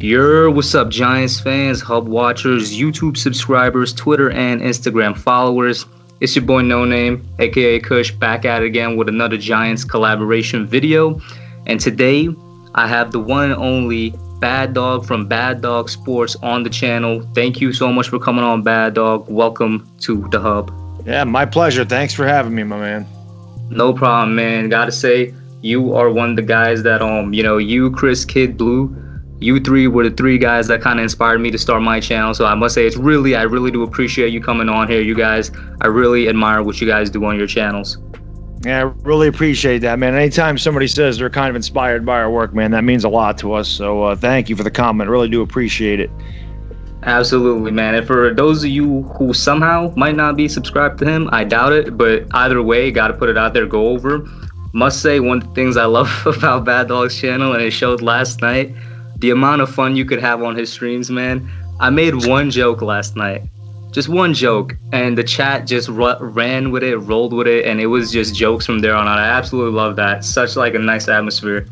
What's up, Giants fans, Hub watchers, YouTube subscribers, Twitter and Instagram followers? It's your boy Noname, aka Kush, back at it again with another Giants collaboration video. And today, I have the one and only Baddog from Baddog Sports on the channel. Thank you so much for coming on, Baddog. Welcome to the Hub. Yeah, my pleasure. Thanks for having me, my man. No problem, man. Gotta say, you are one of the guys that, you, Chris, Kid, Blue, you three were the three guys that kind of inspired me to start my channel. So I must say, I really do appreciate you coming on here, you guys. I really admire what you guys do on your channels. Yeah, I really appreciate that, man. Anytime somebody says they're kind of inspired by our work, man, that means a lot to us. So thank you for the comment. Really do appreciate it. Absolutely, man. And for those of you who somehow might not be subscribed to him, I doubt it. But either way, got to put it out there, go over. Must say, one of the things I love about Baddog's channel, and it showed last night, the amount of fun you could have on his streams, man. I made one joke last night. Just one joke. And the chat just ran with it, rolled with it. And it was just jokes from there on out. I absolutely love that. Such like a nice atmosphere.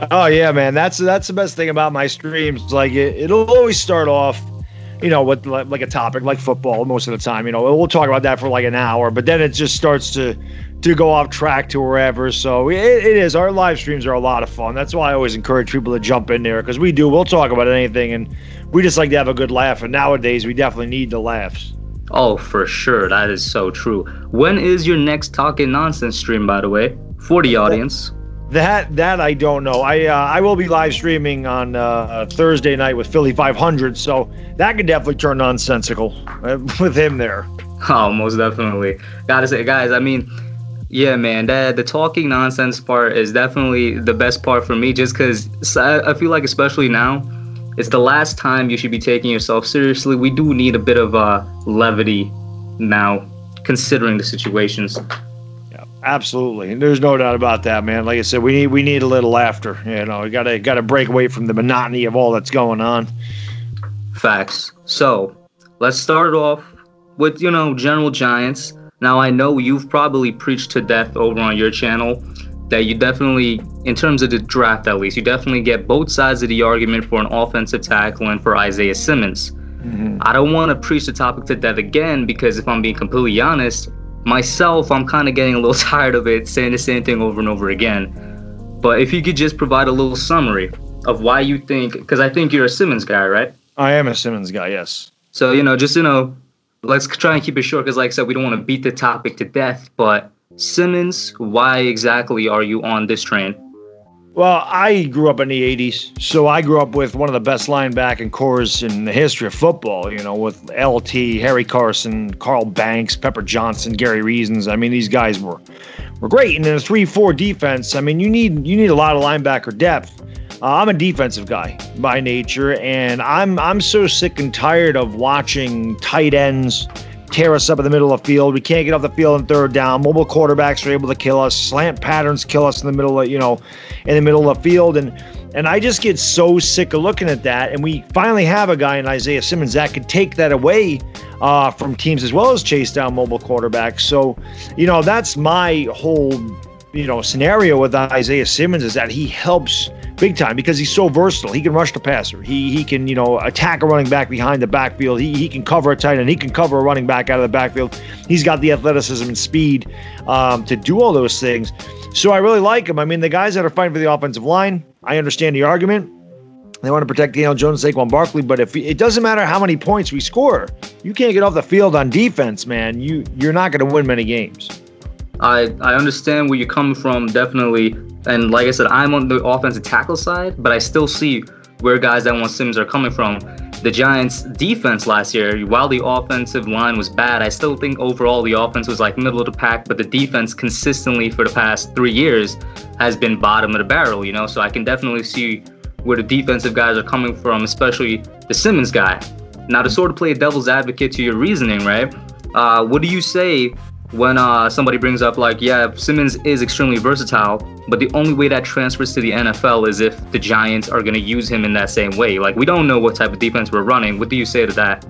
Oh, yeah, man. That's the best thing about my streams. Like, it'll always start off, with like a topic like football most of the time. We'll talk about that for like an hour. But then it just starts to go off track to wherever. So it is. Our live streams are a lot of fun. That's why I always encourage people to jump in there, because we'll talk about anything, and we just like to have a good laugh. And nowadays we definitely need the laughs. Oh, for sure. That is so true. When is your next Talking Nonsense stream, by the way, for the audience? That I don't know. I will be live streaming on Thursday night with Philly 500, so that could definitely turn nonsensical with him there. Oh, most definitely. Gotta say, guys, yeah, man, the talking nonsense part is definitely the best part for me, just because I feel like, especially now, it's the last time you should be taking yourself seriously. We do need a bit of levity now, considering the situations. Yeah, absolutely. There's no doubt about that, man. Like I said, we need a little laughter. We gotta break away from the monotony of all that's going on. Facts. So let's start off with general Giants. Now, I know you've probably preached to death over on your channel that you definitely, in terms of the draft at least, you definitely get both sides of the argument for an offensive tackle and for Isaiah Simmons. Mm-hmm. I don't want to preach the topic to death again, because if I'm being completely honest, myself, I'm kind of getting a little tired of it, saying the same thing over and over again. But if you could just provide a little summary of why you think, because I think you're a Simmons guy, right? I am a Simmons guy, yes. So, let's try and keep it short, because like I said, we don't want to beat the topic to death. But Simmons, why exactly are you on this train? Well, I grew up in the 80s, so I grew up with one of the best linebacking cores in the history of football, with LT, Harry Carson, Carl Banks, Pepper Johnson, Gary Reasons. These guys were great. And in a 3-4 defense, you need a lot of linebacker depth. I'm a defensive guy by nature, and I'm so sick and tired of watching tight ends tear us up in the middle of the field. We can't get off the field on third down. Mobile quarterbacks are able to kill us. Slant patterns kill us in the middle of the field, and I just get so sick of looking at that. And we finally have a guy in Isaiah Simmons that could take that away from teams, as well as chase down mobile quarterbacks. So, that's my whole scenario with Isaiah Simmons, is that he helps big time because he's so versatile. He can rush the passer. He can, attack a running back behind the backfield. He can cover a tight end. He can cover a running back out of the backfield. He's got the athleticism and speed to do all those things. So I really like him. The guys that are fighting for the offensive line, I understand the argument. They want to protect Daniel Jones and Saquon Barkley, but if it doesn't matter how many points we score, you can't get off the field on defense, man. You're not going to win many games. I understand where you're coming from, definitely. And like I said, I'm on the offensive tackle side, but I still see where guys that want Simmons are coming from. The Giants' defense last year, while the offensive line was bad, I still think overall the offense was like middle of the pack, but the defense consistently for the past 3 years has been bottom of the barrel, So I can definitely see where the defensive guys are coming from, especially the Simmons guy. Now, to sort of play devil's advocate to your reasoning, right? What do you say when somebody brings up Simmons is extremely versatile, but the only way that transfers to the NFL is if the Giants are going to use him in that same way? We don't know what type of defense we're running. What do you say to that?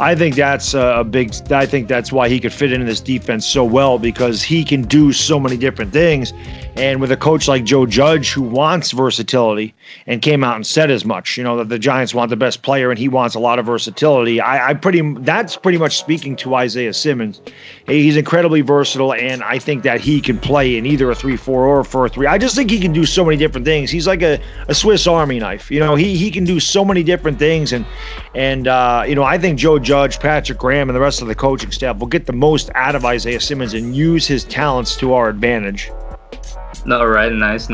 I think that's I think that's why he could fit into this defense so well, because he can do so many different things. And with a coach like Joe Judge, who wants versatility and came out and said as much, that the Giants want the best player and he wants a lot of versatility. That's pretty much speaking to Isaiah Simmons. He's incredibly versatile, and I think that he can play in either a 3-4 or a 4-3. I just think he can do so many different things. He's like a Swiss Army knife. He can do so many different things, and I think Joe Judge, Patrick Graham, and the rest of the coaching staff will get the most out of Isaiah Simmons and use his talents to our advantage. All right, nice.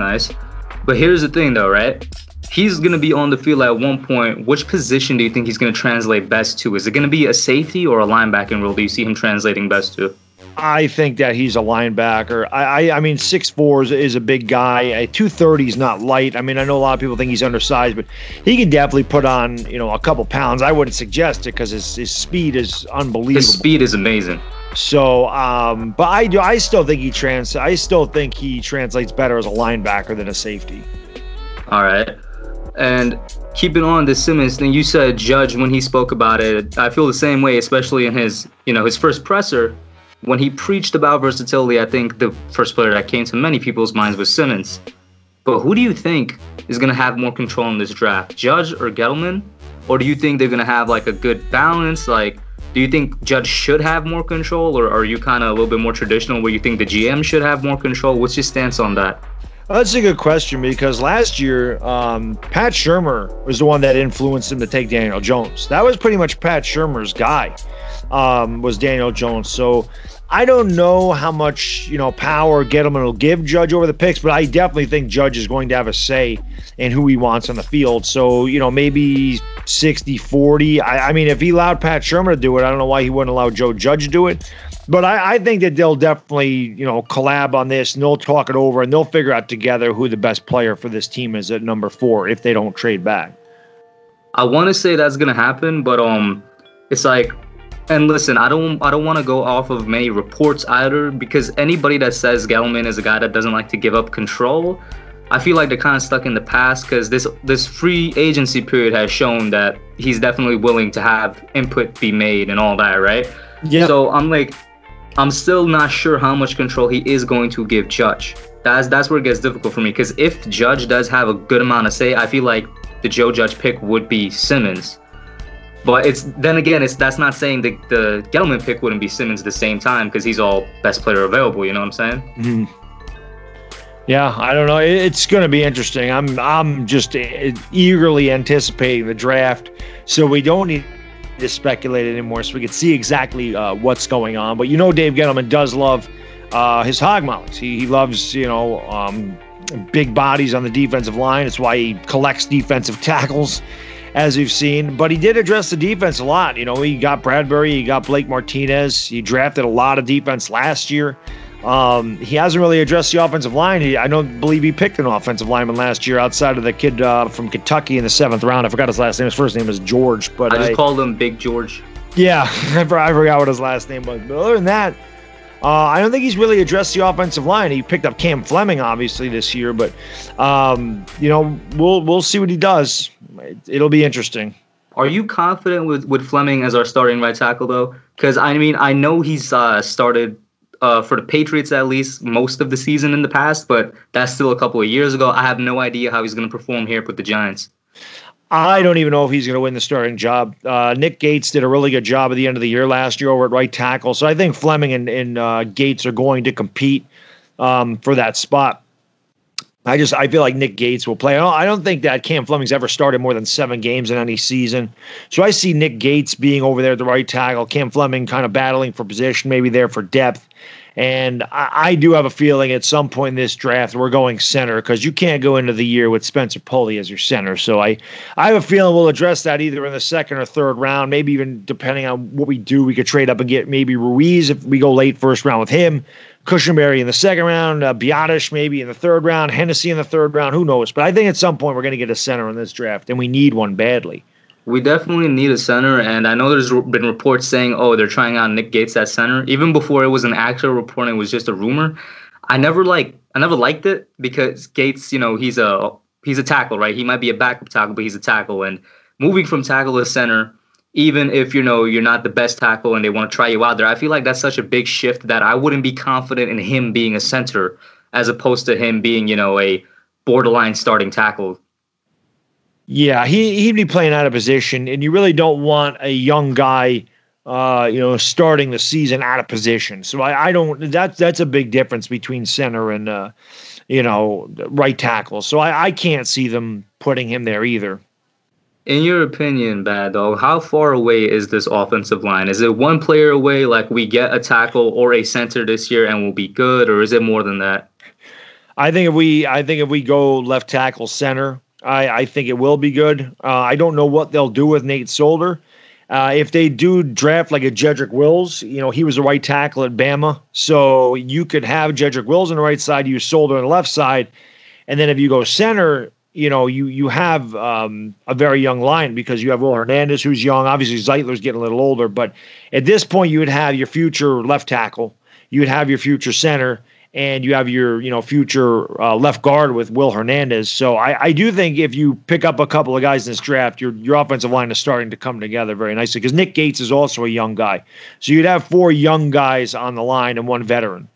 But here's the thing, though, right? He's going to be on the field at one point. Which position do you think he's going to translate best to? Is it going to be a safety or a linebacking role? Do you see him translating best to? I think that he's a linebacker. I mean, 6'4" is a big guy. 230 is not light. I mean, I know a lot of people think he's undersized, but he can definitely put on, a couple pounds. I wouldn't suggest it because his speed is unbelievable. His speed is amazing. So, but I still think he translates better as a linebacker than a safety. All right. And keeping on the Simmons thing, you said Judge when he spoke about it. I feel the same way, especially in his first presser. When he preached about versatility, I think the first player that came to many people's minds was Simmons. But who do you think is going to have more control in this draft, Judge or Gettleman? Or do you think they're going to have like a good balance? Like, do you think Judge should have more control, or are you kind of a little bit more traditional where you think the GM should have more control? What's your stance on that? Well, that's a good question, because last year, Pat Shurmur was the one that influenced him to take Daniel Jones. That was pretty much Pat Shurmur's guy, was Daniel Jones. So I don't know how much, power Gettleman will give Judge over the picks, but I definitely think Judge is going to have a say in who he wants on the field. So, maybe 60-40. I mean, if he allowed Pat Shurmur to do it, I don't know why he wouldn't allow Joe Judge to do it. But I think that they'll definitely, collab on this, and they'll talk it over, and they'll figure out together who the best player for this team is at number 4 if they don't trade back. I want to say that's going to happen, but it's like, and listen, I don't want to go off of many reports either, because anybody that says Gettleman is a guy that doesn't like to give up control, I feel like they're kind of stuck in the past, because this free agency period has shown that he's definitely willing to have input be made and all that, right? Yeah. So I'm still not sure how much control he is going to give Judge. That's where it gets difficult for me, because if Judge does have a good amount of say, I feel like the Joe Judge pick would be Simmons. But that's not saying the Gettleman pick wouldn't be Simmons at the same time, because he's all best player available. You know what I'm saying? Mm-hmm. Yeah, I don't know. It's going to be interesting. I'm just eagerly anticipating the draft, so we don't need to speculate anymore, so we can see exactly what's going on. But Dave Gettleman does love his hog mollies. He loves big bodies on the defensive line. It's why he collects defensive tackles, as you've seen. But he did address the defense a lot. He got Bradbury, he got Blake Martinez. He drafted a lot of defense last year. He hasn't really addressed the offensive line. I don't believe he picked an offensive lineman last year outside of the kid from Kentucky in the 7th round. I forgot his last name. His first name was George. But I just called him Big George. Yeah, I forgot what his last name was. But other than that, I don't think he's really addressed the offensive line. He picked up Cam Fleming, obviously, this year. But, we'll see what he does. It'll be interesting. Are you confident with Fleming as our starting right tackle, though? Because, I know he's started for the Patriots, at least, most of the season in the past, but that's still a couple of years ago. I have no idea how he's going to perform here with the Giants. I don't even know if he's going to win the starting job. Nick Gates did a really good job at the end of the year last year over at right tackle, so I think Fleming and Gates are going to compete for that spot. I feel like Nick Gates will play. I don't think that Cam Fleming's ever started more than 7 games in any season. So I see Nick Gates being over there at the right tackle, Cam Fleming kind of battling for position, maybe there for depth. And I do have a feeling at some point in this draft we're going center, because you can't go into the year with Spencer Pulley as your center. So I have a feeling we'll address that either in the 2nd or 3rd round, maybe even depending on what we do. We could trade up and get maybe Ruiz if we go late 1st round with him, Cushenberry in the 2nd round, Biotish maybe in the 3rd round, Hennessy in the 3rd round, who knows. But I think at some point we're going to get a center in this draft, and we need one badly. We definitely need a center, and I know there's been reports saying, they're trying out Nick Gates at center. Even before it was an actual report, it was just a rumor. I never liked it, because Gates, he's a tackle, right? He might be a backup tackle, but he's a tackle. And moving from tackle to center, even if you're not the best tackle and they want to try you out there, I feel like that's such a big shift that I wouldn't be confident in him being a center as opposed to him being, a borderline starting tackle. Yeah, he'd be playing out of position, and you really don't want a young guy, starting the season out of position. So I don't. That's a big difference between center and right tackle. So I can't see them putting him there either. In your opinion, Baddog, how far away is this offensive line? Is it one player away, like we get a tackle or a center this year and we'll be good, or is it more than that? I think if we go left tackle center, I think it will be good. I don't know what they'll do with Nate Solder. If they do draft like a Jedrick Wills, he was a right tackle at Bama, so you could have Jedrick Wills on the right side, use Solder on the left side, and then if you go center, you have a very young line because you have Will Hernandez, who's young. Obviously, Zeitler's getting a little older, but at this point, you would have your future left tackle, you would have your future center, and you have your future left guard with Will Hernandez. So I do think if you pick up a couple of guys in this draft, your offensive line is starting to come together very nicely because Nick Gates is also a young guy. So you'd have 4 young guys on the line and 1 veteran.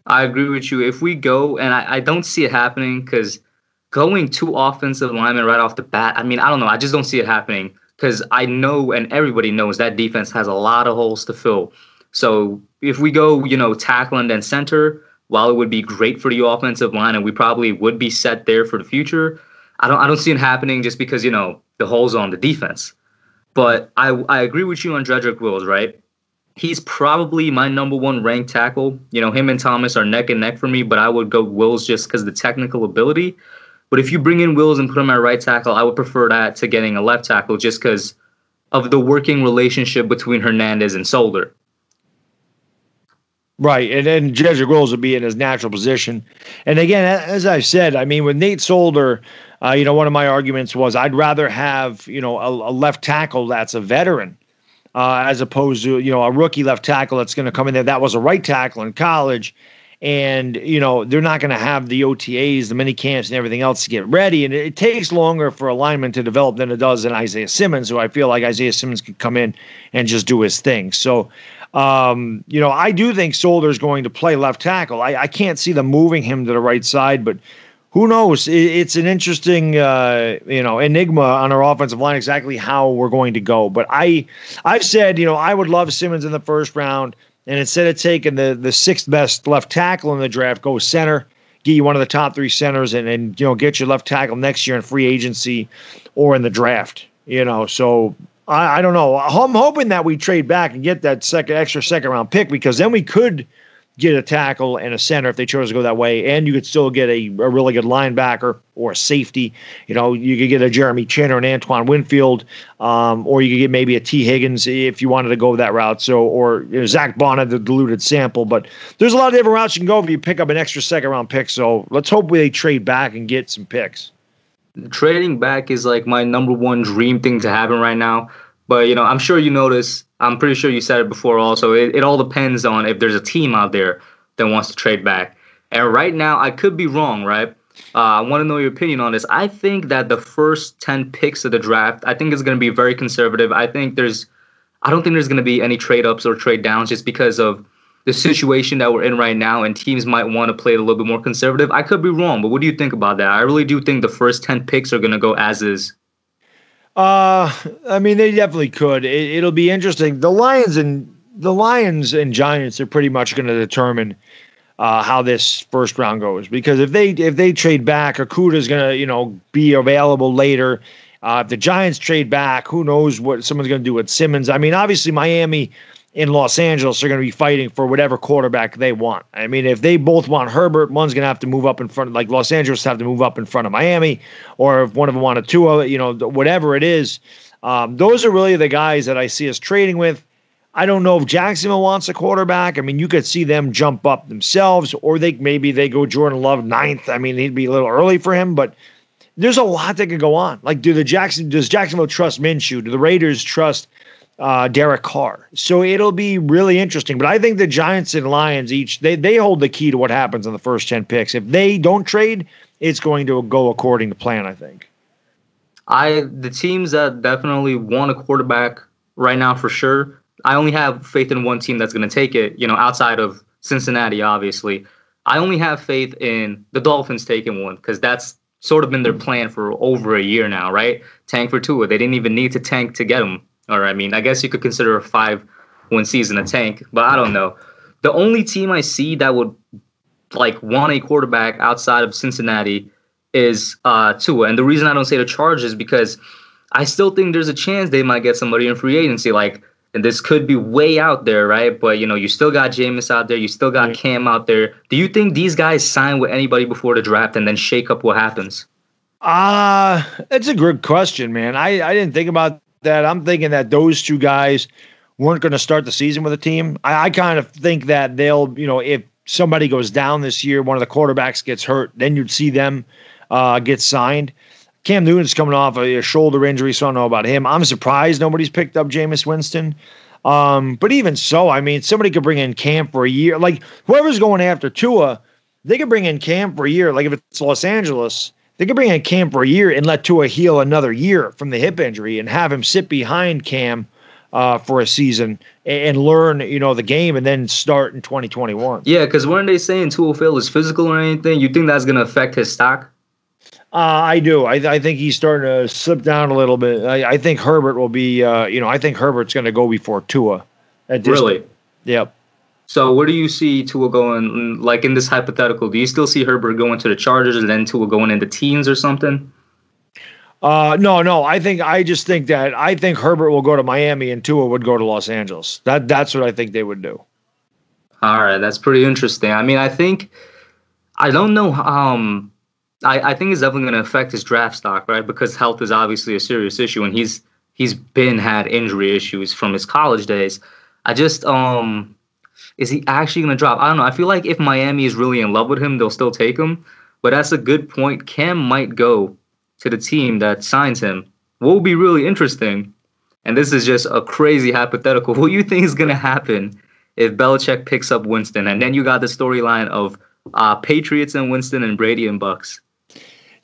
I agree with you. If we go, and I don't see it happening because going 2 offensive linemen right off the bat, I don't know. I just don't see it happening because I know and everybody knows that defense has a lot of holes to fill. So if we go, tackle and then center, while it would be great for the offensive line and we probably would be set there for the future, I don't see it happening just because, the holes on the defense. But I agree with you on Jedrick Wills, right? He's probably my number 1 ranked tackle. Him and Thomas are neck and neck for me, but I would go Wills just because of the technical ability. But if you bring in Wills and put him at right tackle, I would prefer that to getting a left tackle just because of the working relationship between Hernandez and Solder. Right, and then Jedrick Wills would be in his natural position. And again, as I've said, with Nate Solder, one of my arguments was I'd rather have, a left tackle that's a veteran as opposed to, a rookie left tackle that's going to come in there. That was a right tackle in college. And, they're not going to have the OTAs, the mini camps and everything else to get ready. And it takes longer for a lineman to develop than it does in Isaiah Simmons, who I feel like Isaiah Simmons could come in and just do his thing. So, I do think Solder's going to play left tackle. I can't see them moving him to the right side, but who knows? It's an interesting, enigma on our offensive line exactly how we're going to go. But I've said, I would love Simmons in the first round. And instead of taking the 6th best left tackle in the draft, go center, get you one of the top 3 centers, and get your left tackle next year in free agency or in the draft. So I don't know. I'm hoping that we trade back and get that extra second round pick because then we could get a tackle and a center if they chose to go that way, and you could still get a really good linebacker or a safety. You could get a Jeremy Chin or an Antoine Winfield, or you could get maybe a T. Higgins if you wanted to go that route. So, or Zach Bonnet, the diluted sample. But there's a lot of different routes you can go if you pick up an extra second round pick. So let's hope they trade back and get some picks. Trading back is like my number 1 dream thing to happen right now. But, I'm sure you notice, I'm pretty sure you said it before also, it all depends on if there's a team out there that wants to trade back. And right now, I could be wrong, right? I want to know your opinion on this. I think that the first 10 picks of the draft, I think is going to be very conservative. I don't think there's going to be any trade ups or trade downs just because of the situation that we're in right now, and teams might want to play it a little bit more conservative. I could be wrong, but what do you think about that? I really do think the first 10 picks are going to go as is. They definitely could. It'll be interesting. The Lions and Giants are pretty much going to determine how this first round goes because if they trade back, Okudah is going to be available later. If the Giants trade back, who knows what someone's going to do with Simmons? Obviously Miami in Los Angeles are going to be fighting for whatever quarterback they want. If they both want Herbert, one's going to have to move up in front, like Los Angeles have to move up in front of Miami, or if one of them wanted Tua, whatever it is. Those are really the guys that I see us trading with. I don't know if Jacksonville wants a quarterback. You could see them jump up themselves, or maybe they go Jordan Love 9th. He'd be a little early for him, but there's a lot that could go on. Like, does Jacksonville trust Minshew? Do the Raiders trust Derek Carr? So it'll be really interesting. But I think the Giants and Lions they hold the key to what happens in the first 10 picks. If they don't trade, it's going to go according to plan, I think. The teams that definitely want a quarterback right now for sure, I only have faith in one team that's going to take it, outside of Cincinnati, obviously. I only have faith in the Dolphins taking one because that's sort of been their plan for over a year now, right? Tank for Tua. They didn't even need to tank to get him. Or, I mean, I guess you could consider a 5-win season a tank, but I don't know. The only team I see that would like want a quarterback outside of Cincinnati is Tua. And the reason I don't say the Chargers is because I still think there's a chance they might get somebody in free agency. Like, and this could be way out there, right? But, you know, you still got Jameis out there. You still got Cam out there. Do you think these guys sign with anybody before the draft and then shake up what happens? That's a good question, man. I didn't think about that. I'm thinking that those two guys weren't going to start the season with a team. I kind of think that they'll, you know, if somebody goes down this year, one of the quarterbacks gets hurt, then you'd see them get signed. Cam Newton's coming off a shoulder injury, so I don't know about him. I'm surprised nobody's picked up Jameis Winston. But even so, I mean, somebody could bring in Cam for a year. Like, whoever's going after Tua, they could bring in Cam for a year. Like, if it's Los Angeles, they could bring in Cam for a year and let Tua heal another year from the hip injury and have him sit behind Cam for a season and learn, you know, the game and then start in 2021. Yeah, because weren't they saying Tua failed his physical or anything? You think that's going to affect his stock? I do. I think he's starting to slip down a little bit. I think Herbert will be, I think Herbert's going to go before Tua. Really? Yep. So where do you see Tua going, like in this hypothetical? Do you still see Herbert going to the Chargers and then Tua going into teams or something? No. I think Herbert will go to Miami and Tua would go to Los Angeles. That's what I think they would do. All right, that's pretty interesting. I mean, I don't know. I think it's definitely going to affect his draft stock, right? Because health is obviously a serious issue, and he's had injury issues from his college days. I just is he actually going to drop? I don't know. I feel like if Miami is really in love with him, they'll still take him. But that's a good point. Cam might go to the team that signs him. What will be really interesting, and this is just a crazy hypothetical, what do you think is going to happen if Belichick picks up Winston? And then you got the storyline of Patriots and Winston and Brady and Bucks.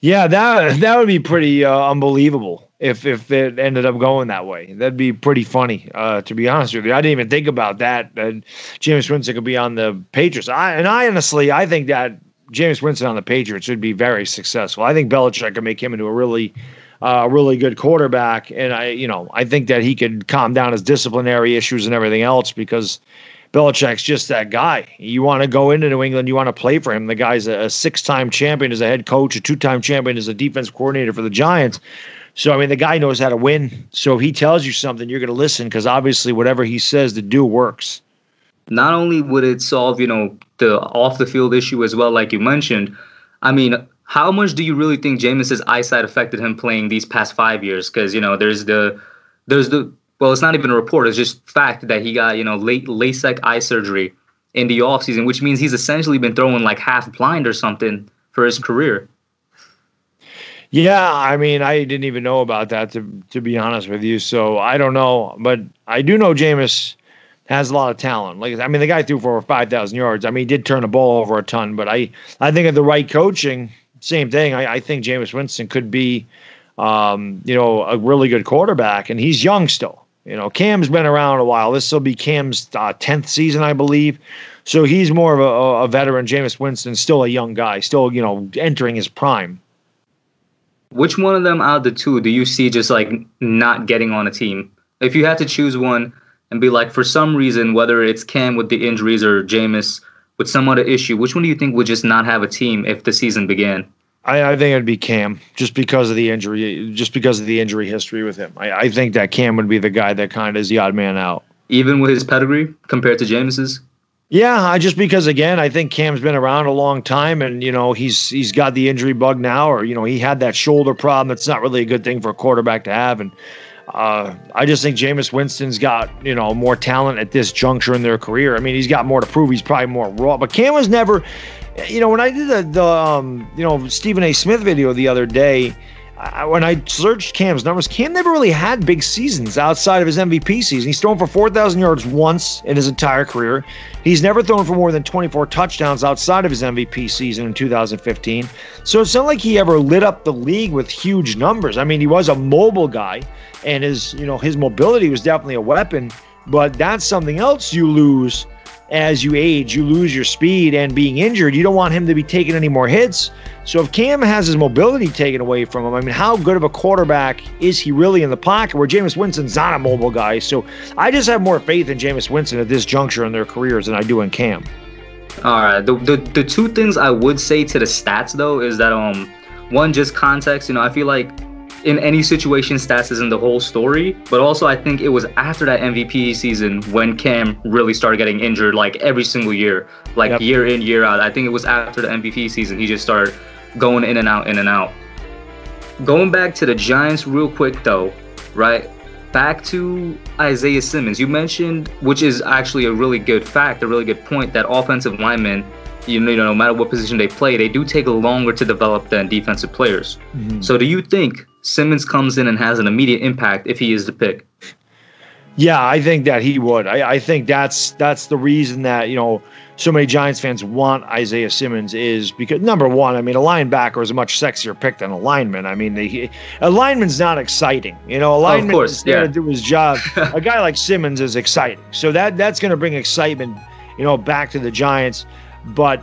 Yeah, that would be pretty unbelievable if it ended up going that way. That'd be pretty funny, to be honest with you. I didn't even think about that. Jameis Winston could be on the Patriots. I honestly think that Jameis Winston on the Patriots would be very successful. I think Belichick could make him into a really good quarterback, and I think that he could calm down his disciplinary issues and everything else because Belichick's just that guy. You want to go into New England, you want to play for him. The guy's a 6-time champion as a head coach, a 2-time champion as a defensive coordinator for the Giants. So, I mean, the guy knows how to win. So if he tells you something, you're going to listen because obviously whatever he says to do works. Not only would it solve, the off-the-field issue as well, like you mentioned, I mean, how much do you really think Jameis's eyesight affected him playing these past 5 years? Because, there's the well, it's not even a report. It's just fact that he got, LASIK eye surgery in the offseason, which means he's essentially been throwing like half blind or something for his career. Yeah, I mean, I didn't even know about that, to be honest with you. So I don't know. But I do know Jameis has a lot of talent. Like, I mean, the guy threw for over 5,000 yards. I mean, he did turn the ball over a ton. But I think of the right coaching, same thing. I think Jameis Winston could be, a really good quarterback. And he's young still. Cam's been around a while. This will be Cam's 10th season, I believe. So he's more of a veteran. Jameis Winston's still a young guy, still, entering his prime. Which one of them out of the two do you see just like not getting on a team? If you had to choose one and be like, for some reason, whether it's Cam with the injuries or Jameis with some other issue, which one do you think would just not have a team if the season began? I think it'd be Cam just because of the injury history with him. I think that Cam would be the guy that kind of is the odd man out. Even with his pedigree compared to Jameis's? Yeah, just because, again, I think Cam's been around a long time and, he's got the injury bug now or, he had that shoulder problem. That's not really a good thing for a quarterback to have. And I just think Jameis Winston's got, more talent at this juncture in their career. I mean, he's got more to prove. He's probably more raw. But Cam was never... when I did the Stephen A. Smith video the other day, when I searched Cam's numbers, Cam never really had big seasons outside of his MVP season. He's thrown for 4,000 yards once in his entire career. He's never thrown for more than 24 touchdowns outside of his MVP season in 2015. So it's not like he ever lit up the league with huge numbers. I mean, he was a mobile guy, and his mobility was definitely a weapon, but that's something else you lose as you age, you lose your speed, and being injured, you don't want him to be taking any more hits. So if Cam has his mobility taken away from him, I mean, how good of a quarterback is he really in the pocket, where Jameis Winston's not a mobile guy? So I just have more faith in Jameis Winston at this juncture in their careers than I do in Cam. All right. The two things I would say to the stats, though, is that one, just context. You know, I feel like in any situation, stats isn't the whole story. But also, I think it was after that MVP season when Cam really started getting injured, like every single year, like Yep. year in, year out. I think it was after the MVP season he just started going in and out, in and out. Going back to the Giants real quick, though, right? Back to Isaiah Simmons. You mentioned, which is actually a really good fact, a really good point, that offensive linemen, you know, no matter what position they play, they do take longer to develop than defensive players. Mm-hmm. So do you think Simmons comes in and has an immediate impact if he is the pick? Yeah, I think that he would. I think that's the reason that, you know, so many Giants fans want Isaiah Simmons, is because, number one, I mean, a linebacker is a much sexier pick than a lineman. I mean, a lineman's not exciting. You know, a lineman is there to do his job. A guy like Simmons is exciting. So that's going to bring excitement, you know, back to the Giants. But,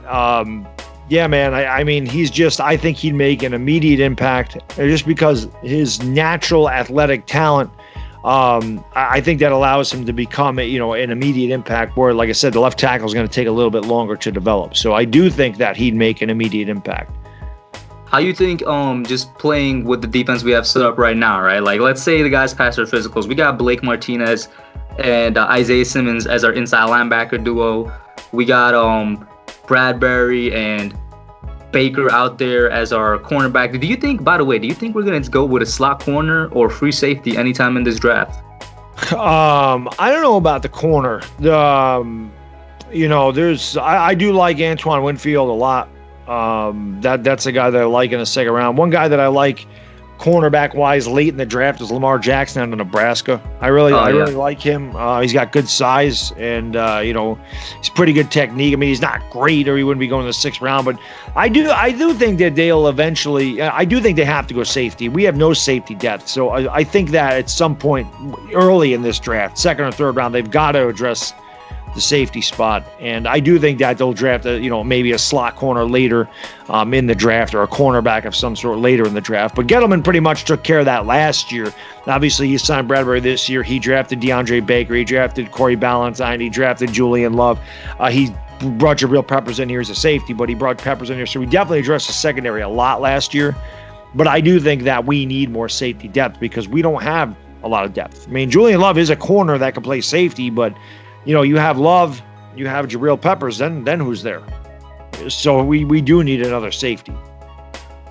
yeah, man, I mean, I think he'd make an immediate impact just because his natural athletic talent. I think that allows him to become, you know, an immediate impact, where, like I said, the left tackle is going to take a little bit longer to develop. So I do think that he'd make an immediate impact. How you think just playing with the defense we have set up right now, right? Like, let's say the guys pass their physicals. We got Blake Martinez and Isaiah Simmons as our inside linebacker duo. We got Bradbury and Baker out there as our cornerback. Do you think, by the way, we're going to go with a slot corner or free safety anytime in this draft? I don't know about the corner. You know, I do like Antoine Winfield a lot. That's a guy that I like in the second round. One guy that I like cornerback wise late in the draft is Lamar Jackson out of Nebraska. I really like him. He's got good size, and you know, he's pretty good technique. I mean, he's not great, or he wouldn't be going in the sixth round, but I do think that they'll eventually, I do think they have to go safety. We have no safety depth. So I think that at some point early in this draft, second or third round, they've got to address the safety spot. And I do think that they'll draft maybe a slot corner later in the draft, or a cornerback of some sort later in the draft. But Gettleman pretty much took care of that last year. Obviously, he signed Bradbury this year. He drafted DeAndre Baker. He drafted Corey Ballantyne. He drafted Julian Love. He brought Jabril Peppers in here as a safety, but he brought Peppers in here. So we definitely addressed the secondary a lot last year. But I do think that we need more safety depth because we don't have a lot of depth. I mean, Julian Love is a corner that can play safety, but you know, you have Love, you have Jabril Peppers, then who's there? So we do need another safety.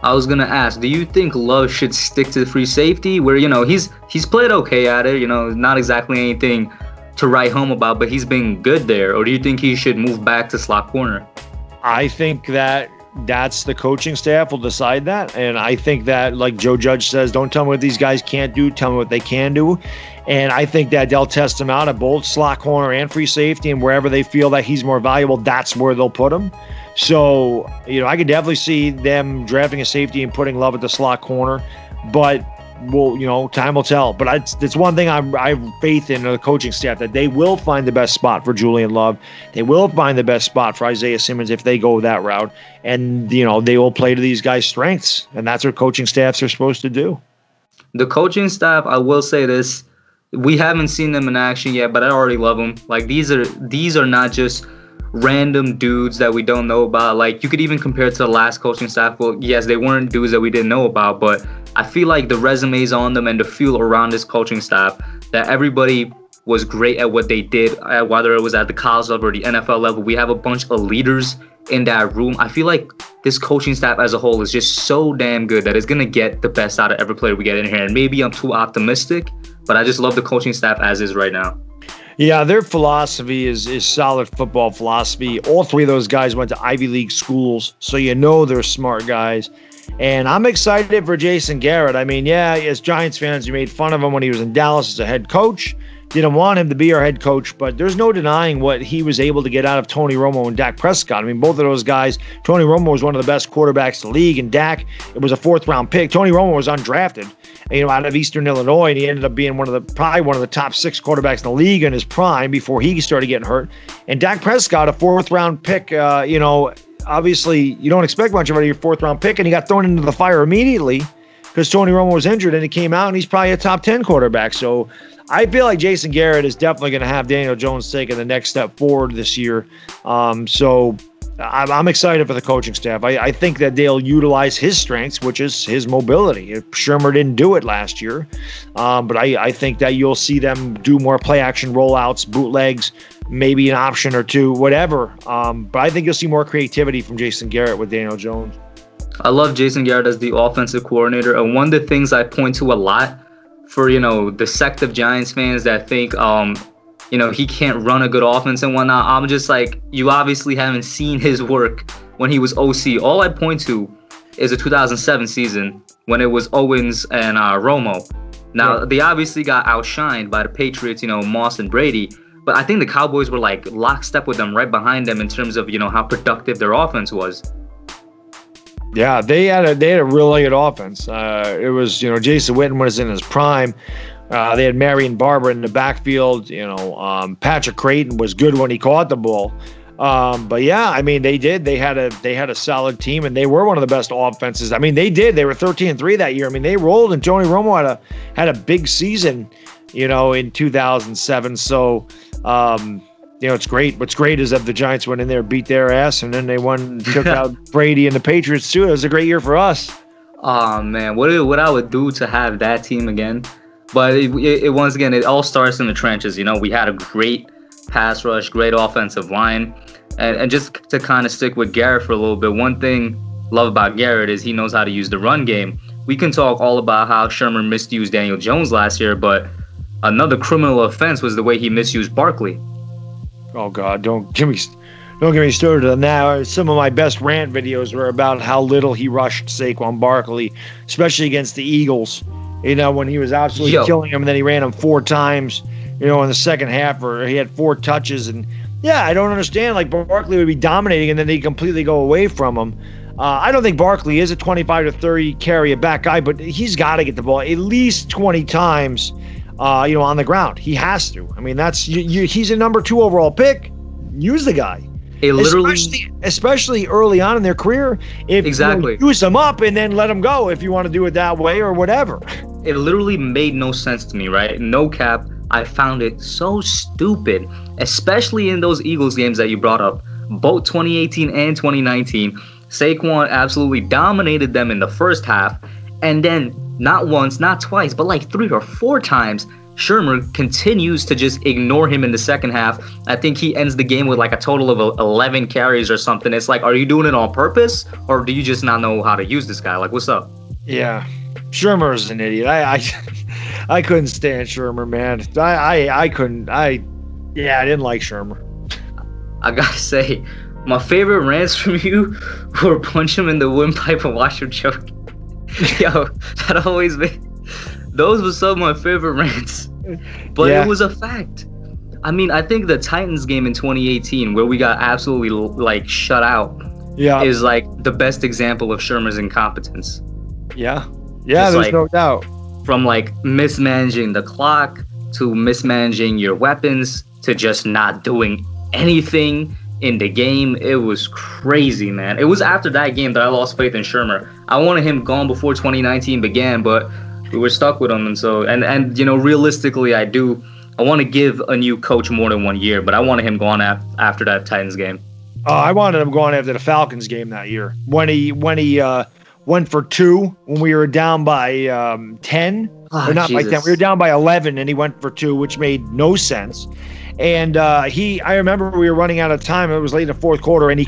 I was gonna ask, do you think Love should stick to the free safety, where, you know, he's played okay at it, you know, not exactly anything to write home about, but he's been good there? Or do you think he should move back to slot corner? I think that's the coaching staff will decide that. And I think that, like Joe Judge says, don't tell me what these guys can't do, tell me what they can do. And I think that they'll test him out at both slot corner and free safety, and wherever they feel that he's more valuable, that's where they'll put him. So, you know, I could definitely see them drafting a safety and putting Love at the slot corner, but time will tell. But it's one thing I have faith in the coaching staff, that they will find the best spot for Julian Love. They will find the best spot for Isaiah Simmons if they go that route. And, you know, they will play to these guys' strengths. And that's what coaching staffs are supposed to do. The coaching staff, I will say this, we haven't seen them in action yet, but I already love them. Like, these are not just random dudes that we don't know about. Like, you could even compare it to the last coaching staff. Well, yes, they weren't dudes that we didn't know about, but I feel like the resumes on them and the feel around this coaching staff, that everybody was great at what they did, whether it was at the college level or the NFL level. We have a bunch of leaders in that room. I feel like this coaching staff as a whole is just so damn good that it's going to get the best out of every player we get in here. And maybe I'm too optimistic, but I just love the coaching staff as is right now. Yeah, their philosophy is solid football philosophy. All three of those guys went to Ivy League schools, so you know they're smart guys. And I'm excited for Jason Garrett. I mean, yeah, as Giants fans, you made fun of him when he was in Dallas as a head coach. Didn't want him to be our head coach, but there's no denying what he was able to get out of Tony Romo and Dak Prescott. I mean, both of those guys, Tony Romo was one of the best quarterbacks in the league, and Dak, it was a 4th-round pick. Tony Romo was undrafted, out of Eastern Illinois, and he ended up being probably one of the top 6 quarterbacks in the league in his prime before he started getting hurt. And Dak Prescott, a 4th-round pick, obviously you don't expect much of your 4th-round pick, and he got thrown into the fire immediately because Tony Romo was injured, and he came out, and he's probably a top 10 quarterback. So I feel like Jason Garrett is definitely going to have Daniel Jones taking the next step forward this year. So I'm excited for the coaching staff. I think that they'll utilize his strengths, which is his mobility. Shermer didn't do it last year, but I think that you'll see them do more play-action rollouts, bootlegs, maybe an option or two, whatever. But I think you'll see more creativity from Jason Garrett with Daniel Jones. I love Jason Garrett as the offensive coordinator. And one of the things I point to a lot for, the sect of Giants fans that think, he can't run a good offense and whatnot, I'm just like, you obviously haven't seen his work when he was OC. All I point to is the 2007 season when it was Owens and Romo. Now, They obviously got outshined by the Patriots, Moss and Brady. But I think the Cowboys were like lockstep with them, right behind them in terms of, how productive their offense was. Yeah, they had a really good offense. It was, Jason Witten was in his prime. They had Marion Barber in the backfield. Patrick Creighton was good when he caught the ball. But yeah, I mean, they did. They had a solid team, and they were one of the best offenses. I mean, they did. They were 13-3 that year. I mean, they rolled, and Tony Romo had a big season, in 2007. So, it's great. What's great is that the Giants went in there, beat their ass, and then they took out Brady and the Patriots too. It was a great year for us. Oh man, what I would do to have that team again. But it once again, it all starts in the trenches. We had a great pass rush, great offensive line, and just to kind of stick with Garrett for a little bit. One thing I love about Garrett is he knows how to use the run game. We can talk all about how Shermer misused Daniel Jones last year, but another criminal offense was the way he misused Barkley. Oh God, don't get me started on that. Some of my best rant videos were about how little he rushed Saquon Barkley, especially against the Eagles. When he was absolutely killing him, and then he ran him 4 times, in the second half, or he had 4 touches. And yeah, I don't understand. Like, Barkley would be dominating, and then they completely go away from him. I don't think Barkley is a 25 to 30 carry a back guy, but he's got to get the ball at least 20 times. On the ground. He has to. I mean, he's a number 2 overall pick. Use the guy. Especially early on in their career. Exactly. Use them up and then let them go if you want to do it that way or whatever. It literally made no sense to me, right? No cap. I found it so stupid, especially in those Eagles games that you brought up, both 2018 and 2019. Saquon absolutely dominated them in the first half, and then not once, not twice, but like 3 or 4 times, Shermer continues to just ignore him in the second half. I think he ends the game with like a total of 11 carries or something. It's like, are you doing it on purpose, or do you just not know how to use this guy? Like, what's up? Yeah, Shermer is an idiot. I couldn't stand Shermer, man. I didn't like Shermer. I gotta say, my favorite rants from you were punch him in the windpipe and watch him choke. Yo, that always been. Those were some of my favorite rants, but It was a fact. I mean, I think the Titans game in 2018, where we got absolutely like shut out, is like the best example of Shermer's incompetence. Yeah, there's no doubt. From like mismanaging the clock to mismanaging your weapons to just not doing anything in the game. It was crazy, man. It was after that game that I lost faith in Shermer. I wanted him gone before 2019 began, but we were stuck with him. And so, and realistically, I want to give a new coach more than 1 year, but I wanted him gone after that Titans game. I wanted him gone after the Falcons game that year when he went for 2 when we were down by 10. Or not by 10. We were down by 11, and he went for 2, which made no sense. And I remember we were running out of time. It was late in the fourth quarter, and he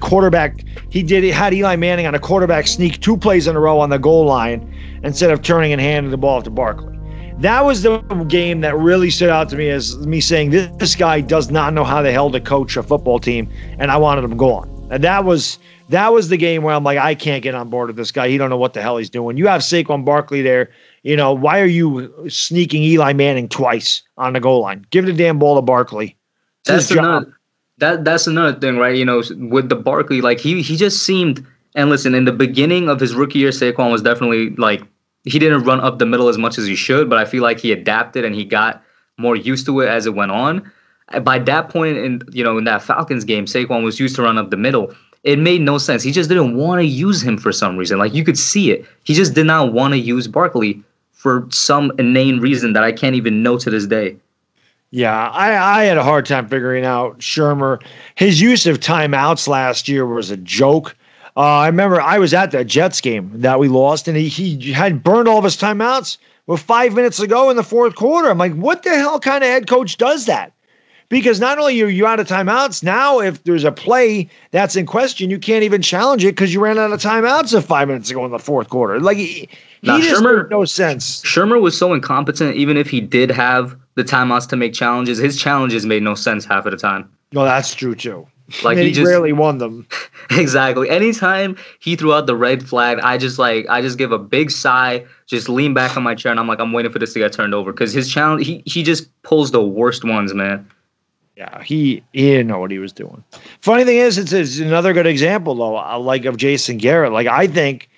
had Eli Manning on a quarterback sneak 2 plays in a row on the goal line instead of turning and handing the ball to Barkley. That was the game that really stood out to me as me saying, this guy does not know how the hell to coach a football team, and I wanted him gone. And that was That was the game where I'm like, I can't get on board with this guy. He don't know what the hell he's doing. You have Saquon Barkley there. Why are you sneaking Eli Manning twice on the goal line? Give the damn ball to Barkley. That's another thing, right? With the Barkley, like he just seemed. And listen, in the beginning of his rookie year, Saquon was definitely like he didn't run up the middle as much as he should, but I feel like he adapted and he got more used to it as it went on. By that point in that Falcons game, Saquon was used to run up the middle. It made no sense. He just didn't want to use him for some reason. Like you could see it. He just did not want to use Barkley for some inane reason that I can't even know to this day. Yeah, I had a hard time figuring out Shurmur. His use of timeouts last year was a joke. I remember I was at that Jets game that we lost, and he had burned all of his timeouts with 5 minutes to go in the fourth quarter. I'm like, what the hell kind of head coach does that? Because not only are you out of timeouts, now if there's a play that's in question, you can't even challenge it because you ran out of timeouts 5 minutes ago in the fourth quarter. Like he just made no sense. Shurmur was so incompetent, even if he did have the timeouts to make challenges, his challenges made no sense half of the time. No, that's true too. Like he just rarely won them. Exactly. Anytime he threw out the red flag, I just give a big sigh, just lean back on my chair, and I'm like, I'm waiting for this to get turned over because his challenge, he just pulls the worst ones, man. Yeah, he didn't know what he was doing. Funny thing is, it's another good example though, like of Jason Garrett. Like I think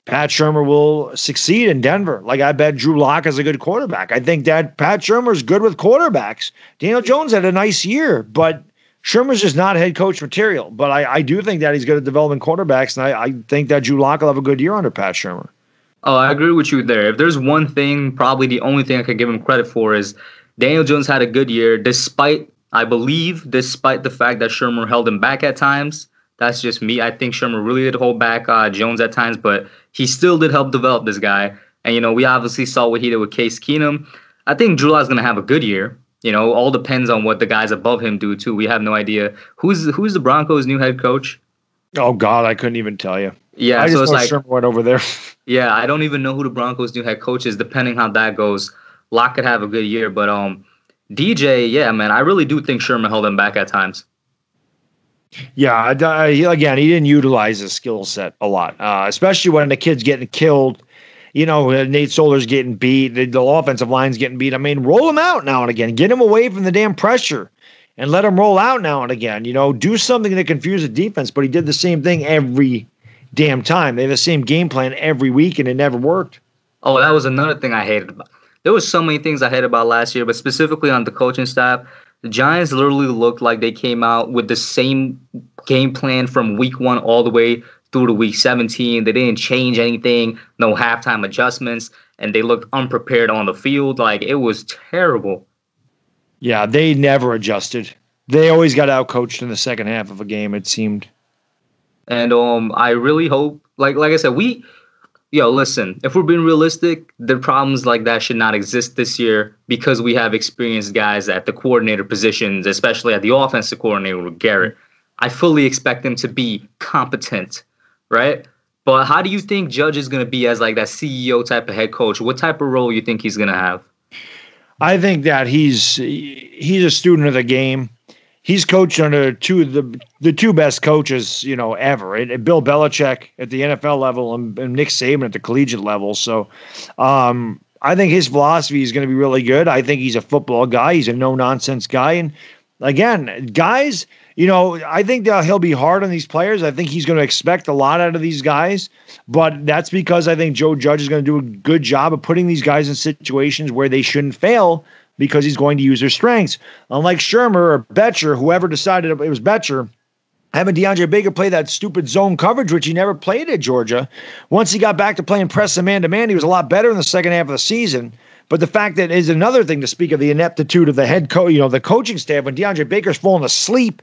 Pat Shurmur will succeed in Denver. Like I bet Drew Lock is a good quarterback. I think that Pat Shurmur is good with quarterbacks. Daniel Jones had a nice year, but Shermer's just not head coach material, but I do think that he's good at developing quarterbacks, and I think that Drew Lock will have a good year under Pat Shurmur. Oh, I agree with you there. If there's one thing, probably the only thing I could give him credit for is Daniel Jones had a good year, despite the fact that Shurmur held him back at times. That's just me. I think Shurmur really did hold back Jones at times, but he still did help develop this guy. And, we obviously saw what he did with Case Keenum. I think Drew Lock's going to have a good year. All depends on what the guys above him do, too. We have no idea. Who's the Broncos' new head coach? Oh, God, I couldn't even tell you. Yeah, I just so it's know like Shurmur went over there. Yeah, I don't even know who the Broncos' new head coach is, depending how that goes. Locke could have a good year, but DJ, yeah, man, I really do think Shurmur held him back at times. Yeah, he didn't utilize his skill set a lot, especially when the kid's getting killed. Nate Solder's getting beat. The offensive line's getting beat. I mean, roll him out now and again. Get him away from the damn pressure and let him roll out now and again. Do something to confuse the defense. But he did the same thing every damn time. They had the same game plan every week, and it never worked. Oh, that was another thing I hated about. There was so many things I hated about last year, but specifically on the coaching staff, the Giants literally looked like they came out with the same game plan from week 1 all the way through to week 17. They didn't change anything, no halftime adjustments, and they looked unprepared on the field. Like, it was terrible. Yeah, they never adjusted. They always got outcoached in the second half of a game, it seemed. And I really hope, like I said, listen, if we're being realistic, the problems like that should not exist this year because we have experienced guys at the coordinator positions, especially at the offensive coordinator with Garrett. I fully expect them to be competent. Right? But how do you think Judge is going to be as like that CEO type of head coach? What type of role you think he's going to have? I think that he's a student of the game. He's coached under the two best coaches, ever. Bill Belichick at the NFL level and Nick Saban at the collegiate level. So I think his philosophy is going to be really good. I think he's a football guy. He's a no-nonsense guy. And again, guys, I think that he'll be hard on these players. I think he's going to expect a lot out of these guys, but that's because I think Joe Judge is going to do a good job of putting these guys in situations where they shouldn't fail because he's going to use their strengths. Unlike Shurmur or Betcher, whoever decided it was Betcher, having DeAndre Baker play that stupid zone coverage, which he never played at Georgia. Once he got back to playing press and man-to-man, he was a lot better in the second half of the season. But the fact that is another thing to speak of the ineptitude of the head coach, the coaching staff, when DeAndre Baker's falling asleep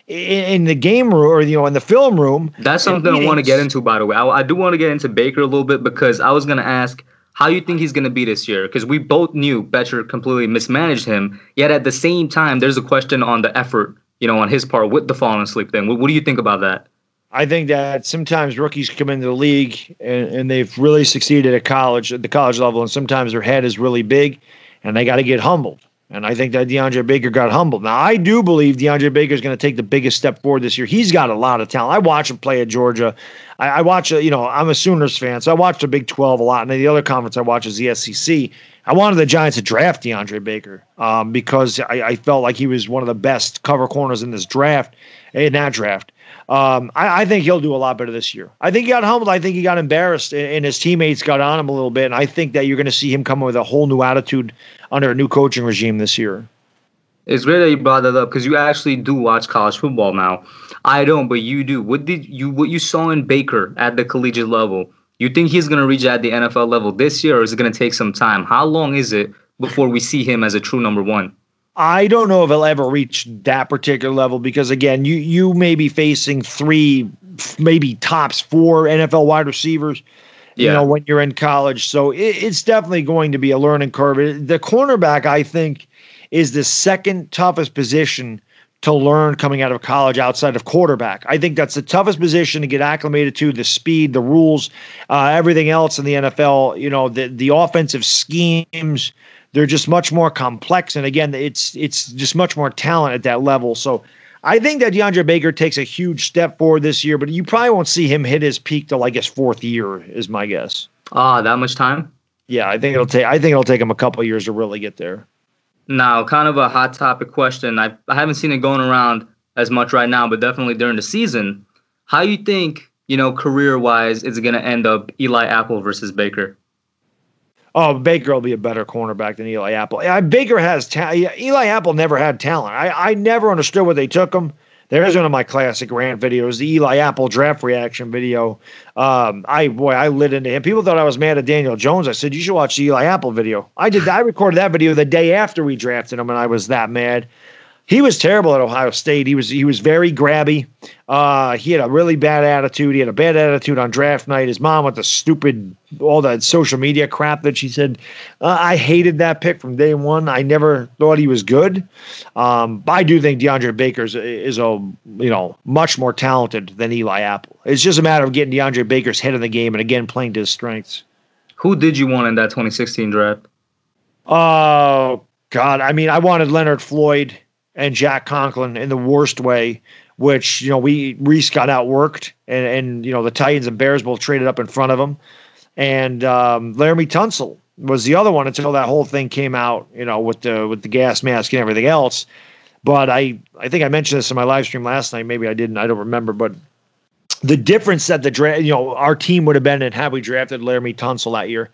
in the game room or, in the film room. That's something I want to get into, by the way. I do want to get into Baker a little bit because I was going to ask how you think he's going to be this year, because we both knew Betcher completely mismanaged him. Yet at the same time, there's a question on the effort, on his part with the falling asleep thing. What do you think about that? I think that sometimes rookies come into the league and they've really succeeded at the college level, and sometimes their head is really big and they got to get humbled. And I think that DeAndre Baker got humbled. Now, I do believe DeAndre Baker is going to take the biggest step forward this year. He's got a lot of talent. I watch him play at Georgia. I watch, I'm a Sooners fan, so I watch the Big 12 a lot. And the other conference I watch is the SEC. I wanted the Giants to draft DeAndre Baker because I felt like he was one of the best cover corners in that draft. I think he'll do a lot better this year. I think he got humbled. I think he got embarrassed, and his teammates got on him a little bit. And I think that you're going to see him come with a whole new attitude under a new coaching regime this year. It's great that you brought that up because you actually do watch college football now. I don't, but you do. What you saw in Baker at the collegiate level? You think he's going to reach at the NFL level this year, or is it going to take some time? How long is it before we see him as a true number one? I don't know if he'll ever reach that particular level because, again, you may be facing 3, maybe tops 4 NFL wide receivers, when you're in college. So it's definitely going to be a learning curve. The cornerback, I think, is the second toughest position to learn coming out of college outside of quarterback. I think that's the toughest position to get acclimated to, the speed, the rules, everything else in the NFL, the offensive schemes. They're just much more complex. And again, it's just much more talent at that level. So I think that DeAndre Baker takes a huge step forward this year, but you probably won't see him hit his peak till his 4th year is my guess. That much time? Yeah, I think it'll take him a couple of years to really get there. Now, kind of a hot topic question. I haven't seen it going around as much right now, but definitely during the season. How you think, career-wise, is it going to end up Eli Apple versus Baker? Oh, Baker will be a better cornerback than Eli Apple. Baker has talent. Eli Apple never had talent. I never understood what they took him. There's one of my classic rant videos, the Eli Apple draft reaction video. I lit into him. People thought I was mad at Daniel Jones. I said, you should watch the Eli Apple video. I recorded that video the day after we drafted him, and I was that mad. He was terrible at Ohio State. He was very grabby. He had a really bad attitude. He had a bad attitude on draft night. His mom with all that social media crap that she said. I hated that pick from day one. I never thought he was good. But I do think DeAndre Baker is much more talented than Eli Apple. It's just a matter of getting DeAndre Baker's head in the game and again playing to his strengths. Who did you want in that 2016 draft? Oh God, I wanted Leonard Floyd and Jack Conklin in the worst way, which, Reese got outworked and the Titans and Bears both traded up in front of him. And Laramie Tunsil was the other one until that whole thing came out, with the gas mask and everything else. But I think I mentioned this in my live stream last night. Maybe I didn't. I don't remember. But the difference that the draft, our team would have been in had we drafted Laramie Tunsil that year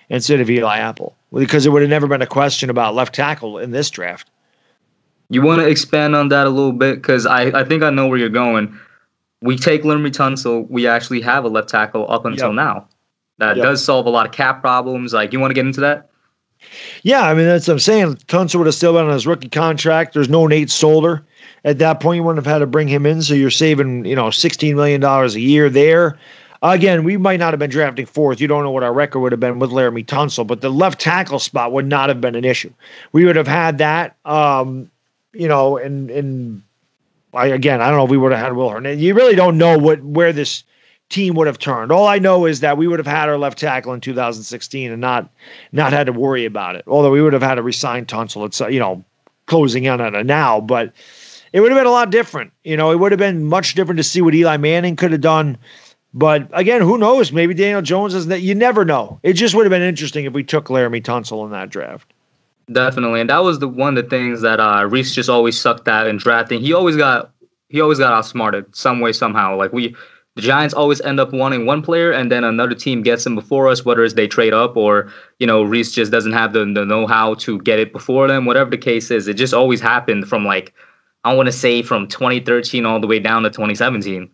instead of Eli Apple, because it would have never been a question about left tackle in this draft. You want to expand on that a little bit? Because I think I know where you're going. We take Laramie Tunsil. We actually have a left tackle up until now. That does solve a lot of cap problems. You want to get into that? Yeah, that's what I'm saying. Tunsil would have still been on his rookie contract. There's no Nate Solder. At that point, you wouldn't have had to bring him in, so you're saving, $16 million a year there. Again, we might not have been drafting 4th. You don't know what our record would have been with Laramie Tunsil, but the left tackle spot would not have been an issue. We would have had that. I don't know if we would have had Will Hernandez. You really don't know where this team would have turned. All I know is that we would have had our left tackle in 2016 and not had to worry about it. Although we would have had to resign Tunsil. It's closing in on it now, but it would have been a lot different. It would have been much different to see what Eli Manning could have done. But again, who knows? Maybe Daniel Jones is that. You never know. It just would have been interesting if we took Laramie Tunsil in that draft. Definitely, and that was one of the things that Reese just always sucked at in drafting. He always got outsmarted some way, somehow. The Giants always end up wanting one player, and then another team gets him before us, whether it's they trade up or Reese just doesn't have the know-how to get it before them. Whatever the case is, it just always happened from I want to say from 2013 all the way down to 2017.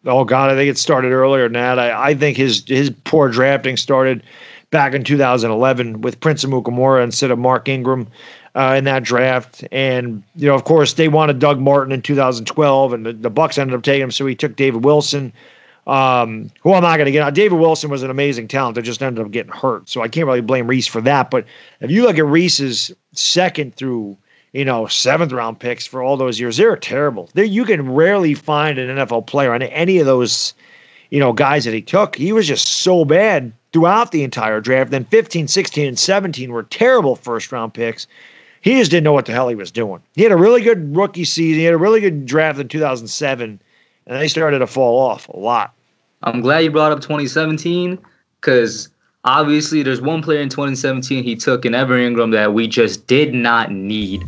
Oh God, I think it started earlier than that. I think his poor drafting started back in 2011 with Prince Amukamara instead of Mark Ingram in that draft. And, of course, they wanted Doug Martin in 2012, and the Bucs ended up taking him, so he took David Wilson, who I'm not going to get out. David Wilson was an amazing talent that just ended up getting hurt, so I can't really blame Reese for that. But if you look at Reese's 2nd through 7th round picks for all those years, they're terrible. You can rarely find an NFL player on any of those guys that he took. He was just so bad throughout the entire draft. Then 15, 16, and 17 were terrible first-round picks. He just didn't know what the hell he was doing. He had a really good rookie season. He had a really good draft in 2007, and they started to fall off a lot. I'm glad you brought up 2017 because obviously there's one player in 2017 he took in Evan Ingram that we just did not need.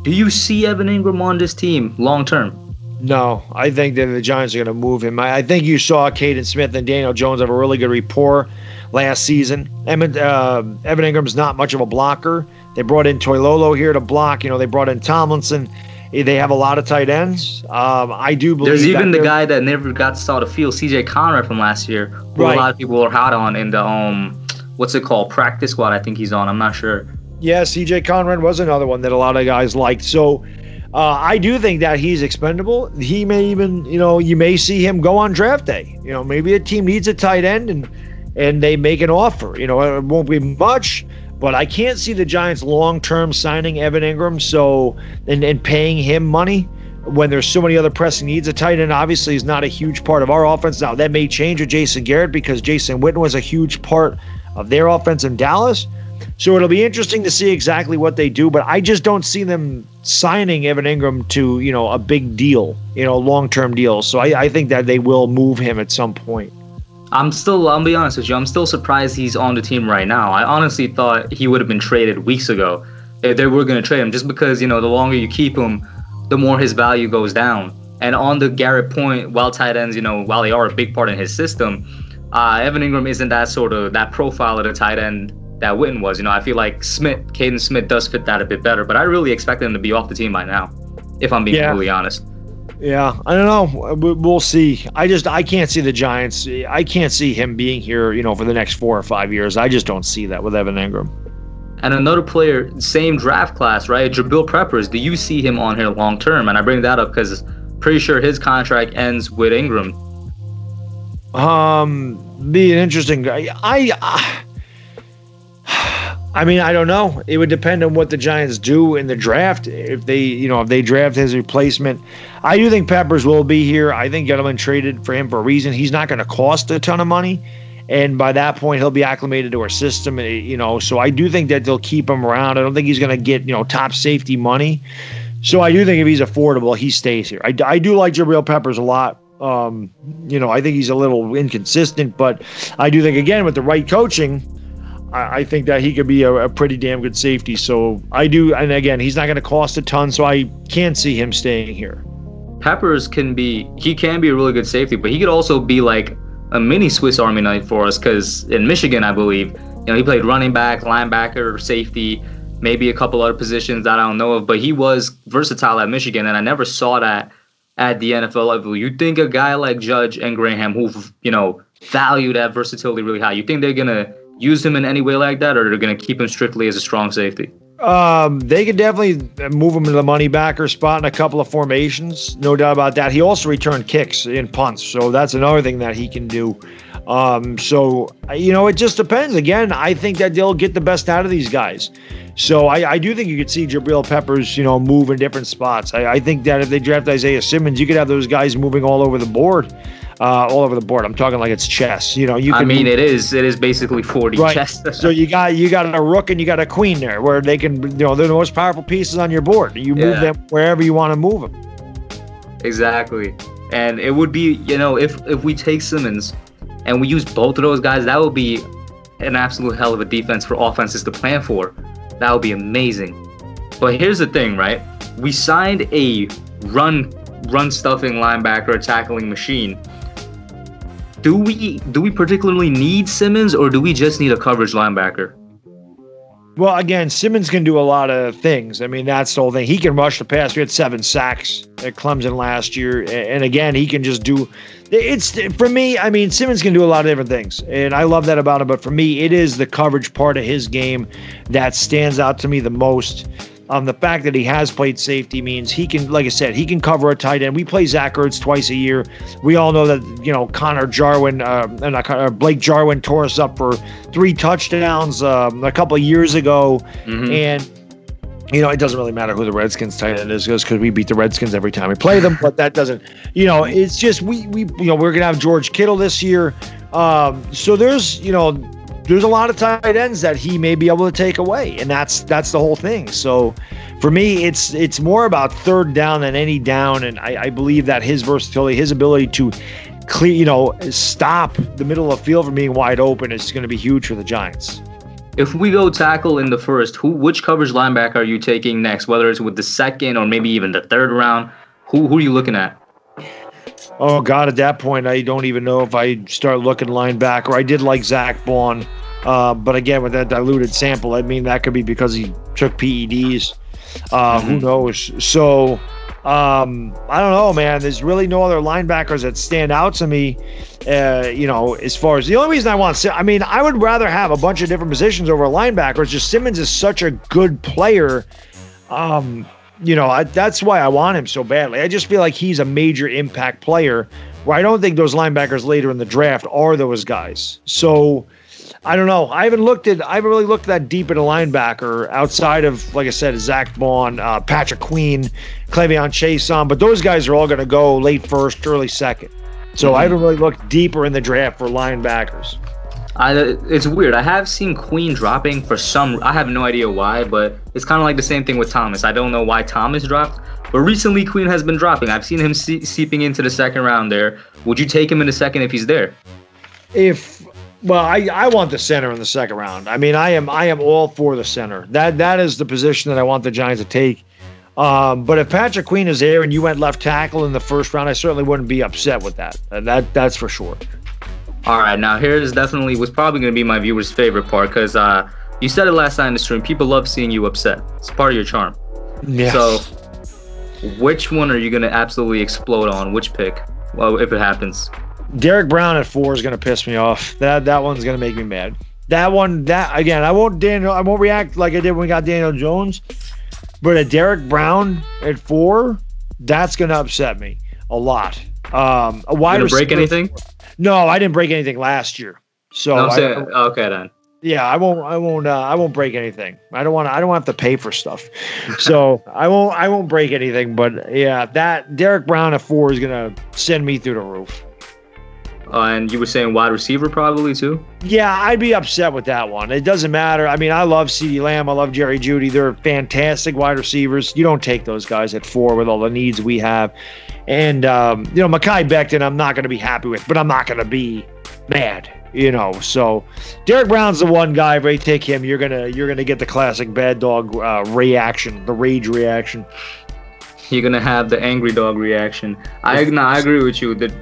Do you see Evan Ingram on this team long term? No, I think that the Giants are going to move him. I think you saw Caden Smith and Daniel Jones have a really good rapport last season. Evan Ingram's not much of a blocker. They brought in Toilolo here to block. They brought in Tomlinson. They have a lot of tight ends. I do believe there's even the guy that never got to start a field, CJ Conrad from last year, who a lot of people were hot on in the what's it called, practice squad. I think he's on. I'm not sure. Yeah, CJ Conrad was another one that a lot of guys liked. So. I do think that he's expendable. He may even, you may see him go on draft day. Maybe a team needs a tight end and they make an offer. It won't be much, but I can't see the Giants long-term signing Evan Ingram and paying him money when there's so many other pressing needs. A tight end obviously is not a huge part of our offense. Now, that may change with Jason Garrett because Jason Witten was a huge part of their offense in Dallas. So it'll be interesting to see exactly what they do, but I just don't see them signing Evan Ingram to, a big deal, long-term deal. So I think that they will move him at some point. I'll be honest with you, I'm still surprised he's on the team right now. I honestly thought he would have been traded weeks ago if they were going to trade him, just because, the longer you keep him, the more his value goes down. And on the Garrett point, while tight ends, while they are a big part in his system, Evan Ingram isn't that profile of the tight end that Witten was. I feel like Caden Smith does fit that a bit better, but I really expect him to be off the team by now, if I'm being completely honest. Yeah, I don't know. We'll see. I can't see the Giants. I can't see him being here, for the next 4 or 5 years. I just don't see that with Evan Ingram. And another player, same draft class, right? Jabril Peppers. Do you see him on here long term? And I bring that up because pretty sure his contract ends with Ingram. Be an interesting guy. I mean, I don't know. It would depend on what the Giants do in the draft. If they draft his replacement, I do think Peppers will be here. I think Gettleman traded for him for a reason. He's not going to cost a ton of money, and by that point, he'll be acclimated to our system. So I do think that they'll keep him around. I don't think he's going to get top safety money. So I do think if he's affordable, he stays here. I do like Jabril Peppers a lot. I think he's a little inconsistent, but I do think, again, with the right coaching, I think that he could be a pretty damn good safety. So I do, and again, he's not going to cost a ton, so I can't see him staying here. Peppers can be a really good safety, but he could also be like a mini Swiss Army knife for us, because in Michigan, I believe, he played running back, linebacker, safety, maybe a couple other positions that I don't know of, but he was versatile at Michigan, and I never saw that at the NFL level. You think a guy like Judge and Graham, who value that versatility really high, you think they're going to use him in any way like that, or they're going to keep him strictly as a strong safety? They could definitely move him to the money backer spot in a couple of formations, no doubt about that. He also returned kicks in punts, so that's another thing that he can do. It just depends. Again, I think that they'll get the best out of these guys. So I do think you could see Jabril Peppers, move in different spots. I think that if they draft Isaiah Simmons, you could have those guys moving all over the board. I'm talking like it's chess. It is basically 40 right. chess. So you got a rook and you got a queen there, where they can, they're the most powerful pieces on your board. You move them wherever you want to move them. Exactly. And it would be, if we take Simmons and we use both of those guys, that would be an absolute hell of a defense for offenses to plan for. That would be amazing. But here's the thing, right? We signed a run stuffing linebacker, a tackling machine. Do we particularly need Simmons, or do we just need a coverage linebacker? Well, again, Simmons can do a lot of things. I mean, that's the whole thing. He can rush the passer. He had 7 sacks at Clemson last year. And again, he can just do – for me, I mean, Simmons can do a lot of different things. And I love that about him. But for me, it is the coverage part of his game that stands out to me the most. The fact that he has played safety means he can, like I said, he can cover a tight end. We play Zach Ertz twice a year. We all know that, Blake Jarwin tore us up for 3 touchdowns a couple of years ago. Mm-hmm. And, it doesn't really matter who the Redskins tight end is, because we beat the Redskins every time we play them. But that doesn't, it's just we're going to have George Kittle this year. So there's, there's a lot of tight ends that he may be able to take away, and that's the whole thing. So for me, it's more about third down than any down, and I believe that his versatility, his ability to clear, stop the middle of the field from being wide open is going to be huge for the Giants. If we go tackle in the first, which coverage linebacker are you taking next? Whether it's with the second or maybe even the third round, who are you looking at? Oh God, at that point, I don't even know if I start looking linebacker. I did like Zach Bond, but again, with that diluted sample, I mean that could be because he took PEDs. Who knows? So I don't know, man. There's really no other linebackers that stand out to me. As far as the only reason I would rather have a bunch of different positions over a linebacker. It's just Simmons is such a good player. That's why I want him so badly. I just feel like he's a major impact player where I don't think those linebackers later in the draft are those guys. So I don't know. I haven't really looked that deep at a linebacker outside of, like I said, Zach Bond, Patrick Queen, Clevion Chason, but those guys are all going to go late first, early second. So I haven't really looked deeper in the draft for linebackers. It's weird. I have seen Queen dropping for some. I have no idea why, but it's kind of like the same thing with Thomas. I don't know why Thomas dropped, but recently Queen has been dropping. I've seen him seeping into the second round there. Would you take him in the second if he's there? I want the center in the second round. I mean, I am all for the center. That is the position that I want the Giants to take. But if Patrick Queen is there and you went left tackle in the first round, I certainly wouldn't be upset with that. That's for sure. All right, now here is definitely was probably going to be my viewers' favorite part because you said it last night in the stream. People love seeing you upset. It's part of your charm. Yes. So, which one are you going to absolutely explode on? Which pick? Well, if it happens. Derek Brown at 4 is going to piss me off. That one's going to make me mad. I won't react like I did when we got Daniel Jones, but a Derek Brown at 4, that's going to upset me a lot. A wide receiver. Break anything? No, I didn't break anything last year. So no, okay then. Yeah, I won't break anything. I don't have to pay for stuff. So I won't break anything, but yeah, that Derek Brown at 4 is going to send me through the roof. And you were saying wide receiver probably too? Yeah, I'd be upset with that one. It doesn't matter. I mean, I love CeeDee Lamb. I love Jerry Jeudy. They're fantastic wide receivers. You don't take those guys at 4 with all the needs we have. And, Mekhi Becton, I'm not going to be happy with, but I'm not going to be mad, So Derek Brown's the one guy. If you take him, you're gonna get the classic bad dog reaction, the rage reaction. You're going to have the angry dog reaction. I agree with you. The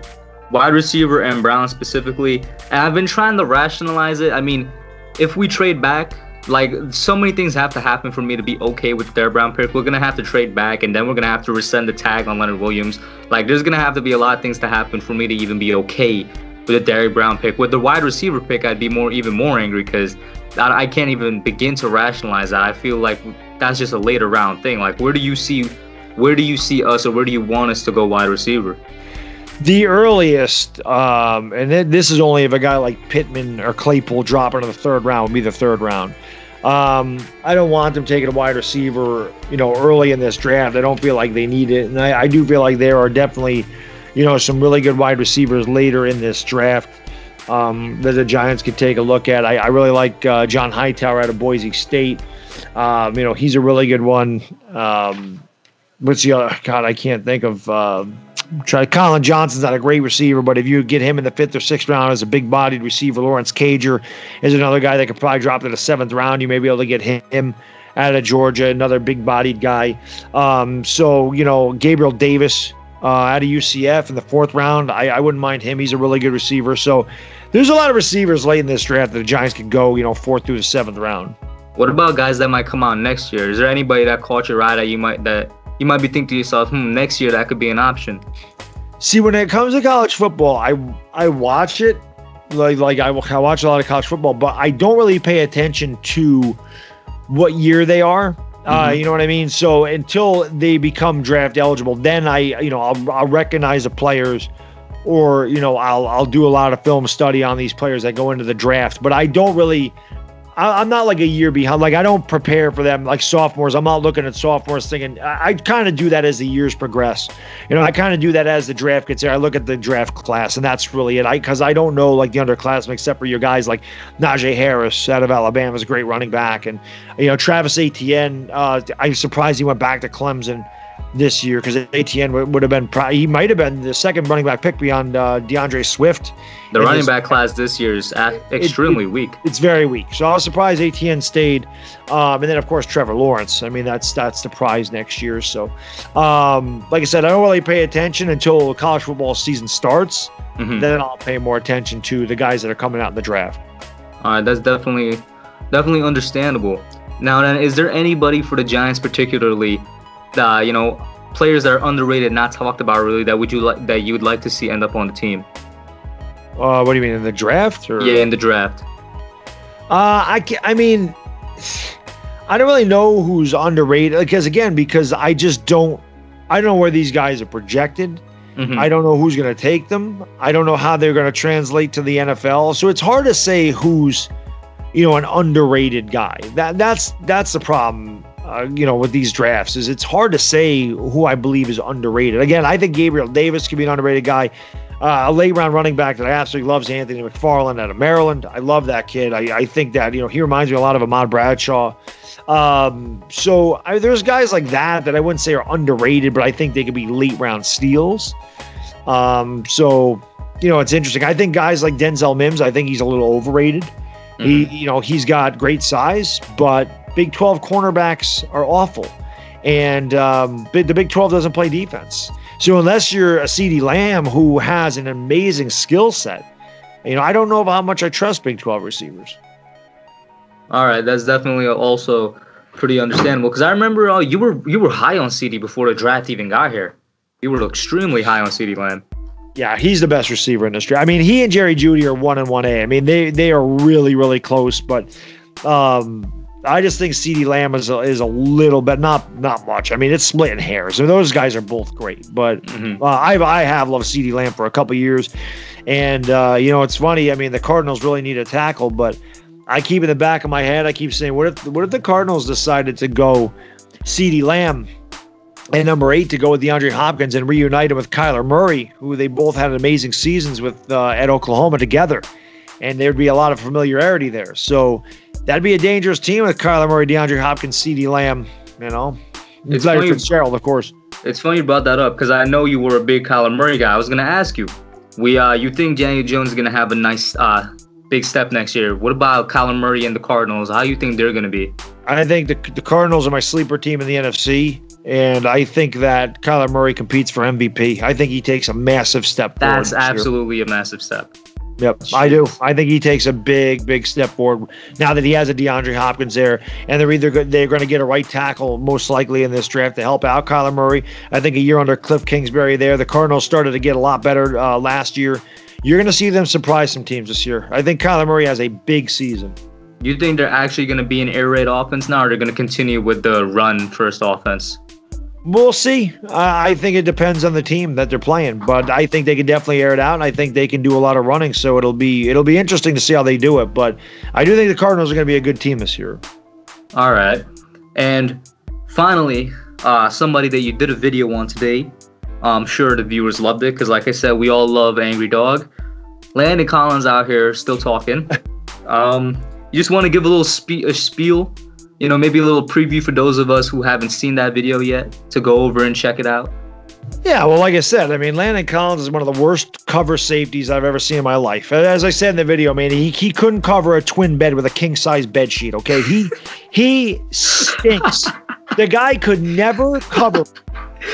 wide receiver and Brown specifically, and I've been trying to rationalize it. I mean, if we trade back, like so many things have to happen for me to be okay with their Brown pick. We're gonna have to trade back, and then we're gonna have to rescind the tag on Leonard Williams. Like, there's gonna have to be a lot of things to happen for me to even be okay with the Derrick Brown pick. With the wide receiver pick, I'd be even more angry because I can't even begin to rationalize that. I feel like that's just a later round thing. Like, where do you see us, or where do you want us to go wide receiver? The earliest, and this is only if a guy like Pittman or Claypool drop into the third round, would be the third round. I don't want them taking a wide receiver, early in this draft. I don't feel like they need it, and I do feel like there are definitely, some really good wide receivers later in this draft that the Giants could take a look at. I really like John Hightower out of Boise State. He's a really good one. What's the other? God, I can't think of. Colin Johnson's not a great receiver, but if you get him in the 5th or 6th round as a big-bodied receiver, Lawrence Cager is another guy that could probably drop to the 7th round. You may be able to get him out of Georgia, another big-bodied guy. Gabriel Davis out of UCF in the 4th round, I wouldn't mind him. He's a really good receiver. So there's a lot of receivers late in this draft that the Giants could go, 4th through the 7th round. What about guys that might come out next year? Is there anybody that caught your eye that you might be thinking to yourself, next year that could be an option? See, when it comes to college football, I watch it. I watch a lot of college football, but I don't really pay attention to what year they are. You know what I mean? So until they become draft eligible, then I'll recognize the players, or I'll do a lot of film study on these players that go into the draft. But I don't really I'm not like a year behind. Like, I don't prepare for them like sophomores. I'm not looking at sophomores thinking. I kind of do that as the years progress. You know, I kind of do that as the draft gets there. I look at the draft class, and that's really it. Because I don't know like the underclassmen except for your guys like Najee Harris out of Alabama is a great running back, and Travis Etienne. I'm surprised he went back to Clemson this year because Etienne would have been he might have been the second running back pick beyond DeAndre Swift. The running back class this year is extremely weak. It's very weak. So I was surprised Etienne stayed. And then, of course, Trevor Lawrence. I mean, that's the prize next year. So, like I said, I don't really pay attention until the college football season starts. Mm-hmm. Then I'll pay more attention to the guys that are coming out in the draft. All right, that's definitely understandable. Now, then, is there anybody for the Giants particularly players that are underrated, not talked about really, that you would like to see end up on the team? What do you mean, in the draft? Or? Yeah, in the draft. I don't really know who's underrated because I don't know where these guys are projected. Mm-hmm. I don't know who's going to take them. I don't know how they're going to translate to the NFL. So it's hard to say who's, an underrated guy. That's the problem. With these drafts is it's hard to say who I believe is underrated. Again, I think Gabriel Davis could be an underrated guy. A late round running back that I absolutely love is Anthony McFarland out of Maryland. I love that kid. I think that, he reminds me a lot of Ahmad Bradshaw. There's guys like that I wouldn't say are underrated, but I think they could be late round steals. It's interesting. I think guys like Denzel Mims, I think he's a little overrated. Mm-hmm. He's got great size, but Big 12 cornerbacks are awful. And the Big 12 doesn't play defense. So unless you're a CeeDee Lamb who has an amazing skill set, I don't know about how much I trust Big 12 receivers. All right, that's definitely also pretty understandable. Because I remember you were high on CeeDee before the draft even got here. You were extremely high on CeeDee Lamb. Yeah, he's the best receiver in this draft. I mean, he and Jerry Jeudy are 1 and 1A. I mean, they are really, really close. But I just think CeeDee Lamb is a little bit, not much. I mean, it's splitting hairs. I mean, those guys are both great. But I have loved CeeDee Lamb for a couple years. And, it's funny. I mean, the Cardinals really need a tackle. But I keep in the back of my head, I keep saying, what if the Cardinals decided to go CeeDee Lamb and number 8 to go with DeAndre Hopkins and reunite him with Kyler Murray, who they both had amazing seasons with at Oklahoma together. And there'd be a lot of familiarity there. So that'd be a dangerous team with Kyler Murray, DeAndre Hopkins, CeeDee Lamb, It's Larry Fitzgerald, of course. It's funny you brought that up because I know you were a big Kyler Murray guy. I was going to ask you, you think Daniel Jones is going to have a nice big step next year. What about Kyler Murray and the Cardinals? How do you think they're going to be? I think the Cardinals are my sleeper team in the NFC. And I think that Kyler Murray competes for MVP. I think he takes a massive step forward. That's absolutely a massive step. Yep, jeez. I do. I think he takes a big step forward now that he has a DeAndre Hopkins there, and they're going to get a right tackle most likely in this draft to help out Kyler Murray. I think a year under Cliff Kingsbury there, the Cardinals started to get a lot better last year. You're going to see them surprise some teams this year. I think Kyler Murray has a big season. You think they're actually going to be an air raid offense now, or they're going to continue with the run first offense? We'll see. I think it depends on the team that they're playing, but I think they can definitely air it out, and I think they can do a lot of running. So it'll be interesting to see how they do it. But I do think the Cardinals are going to be a good team this year. All right, and finally, somebody that you did a video on today. I'm sure the viewers loved it because, like I said, we all love Angry Dog. Landon Collins out here still talking. You just want to give a little spiel. Maybe a little preview for those of us who haven't seen that video yet to go over and check it out. Yeah, well, like I said, I mean, Landon Collins is one of the worst cover safeties I've ever seen in my life. As I said in the video, man, he couldn't cover a twin bed with a king-size bed sheet, okay? He stinks. The guy could never cover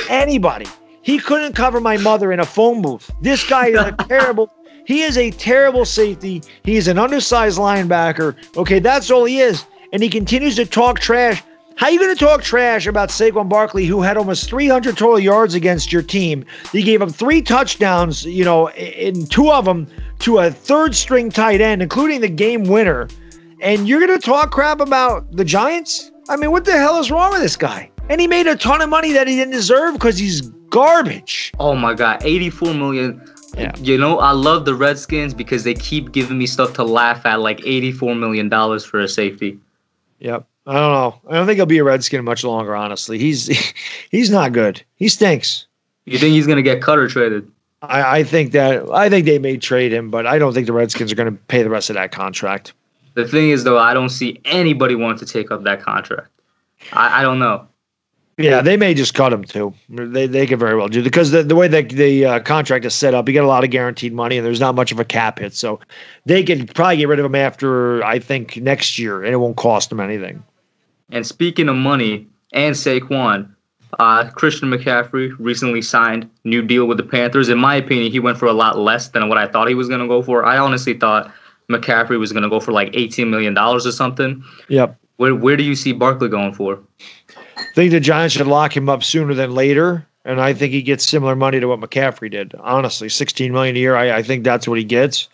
anybody. He couldn't cover my mother in a phone booth. This guy is he is a terrible safety. He is an undersized linebacker. Okay, that's all he is. And he continues to talk trash. How are you going to talk trash about Saquon Barkley, who had almost 300 total yards against your team? He gave up 3 touchdowns, in 2 of them to a third-string tight end, including the game winner. And you're going to talk crap about the Giants? I mean, what the hell is wrong with this guy? And he made a ton of money that he didn't deserve because he's garbage. Oh, my God. $84 million Yeah. You know, I love the Redskins because they keep giving me stuff to laugh at, like $84 million for a safety. Yep. I don't know. I don't think he'll be a Redskin much longer, honestly. He's not good. He stinks. You think he's gonna get cut or traded? I think they may trade him, but I don't think the Redskins are going to pay the rest of that contract. The thing is, though, I don't see anybody wanting to take up that contract. I don't know. Yeah, they may just cut him too. They could very well do, because the way that the contract is set up, you get a lot of guaranteed money, and there's not much of a cap hit, so they could probably get rid of him after, I think, next year, and it won't cost them anything. And speaking of money and Saquon, Christian McCaffrey recently signed new deal with the Panthers. In my opinion, he went for a lot less than what I thought he was going to go for. I honestly thought McCaffrey was going to go for like $18 million or something. Yep. Where do you see Barkley going for? I think the Giants should lock him up sooner than later, and I think he gets similar money to what McCaffrey did. Honestly, $16 million a year, I think that's what he gets.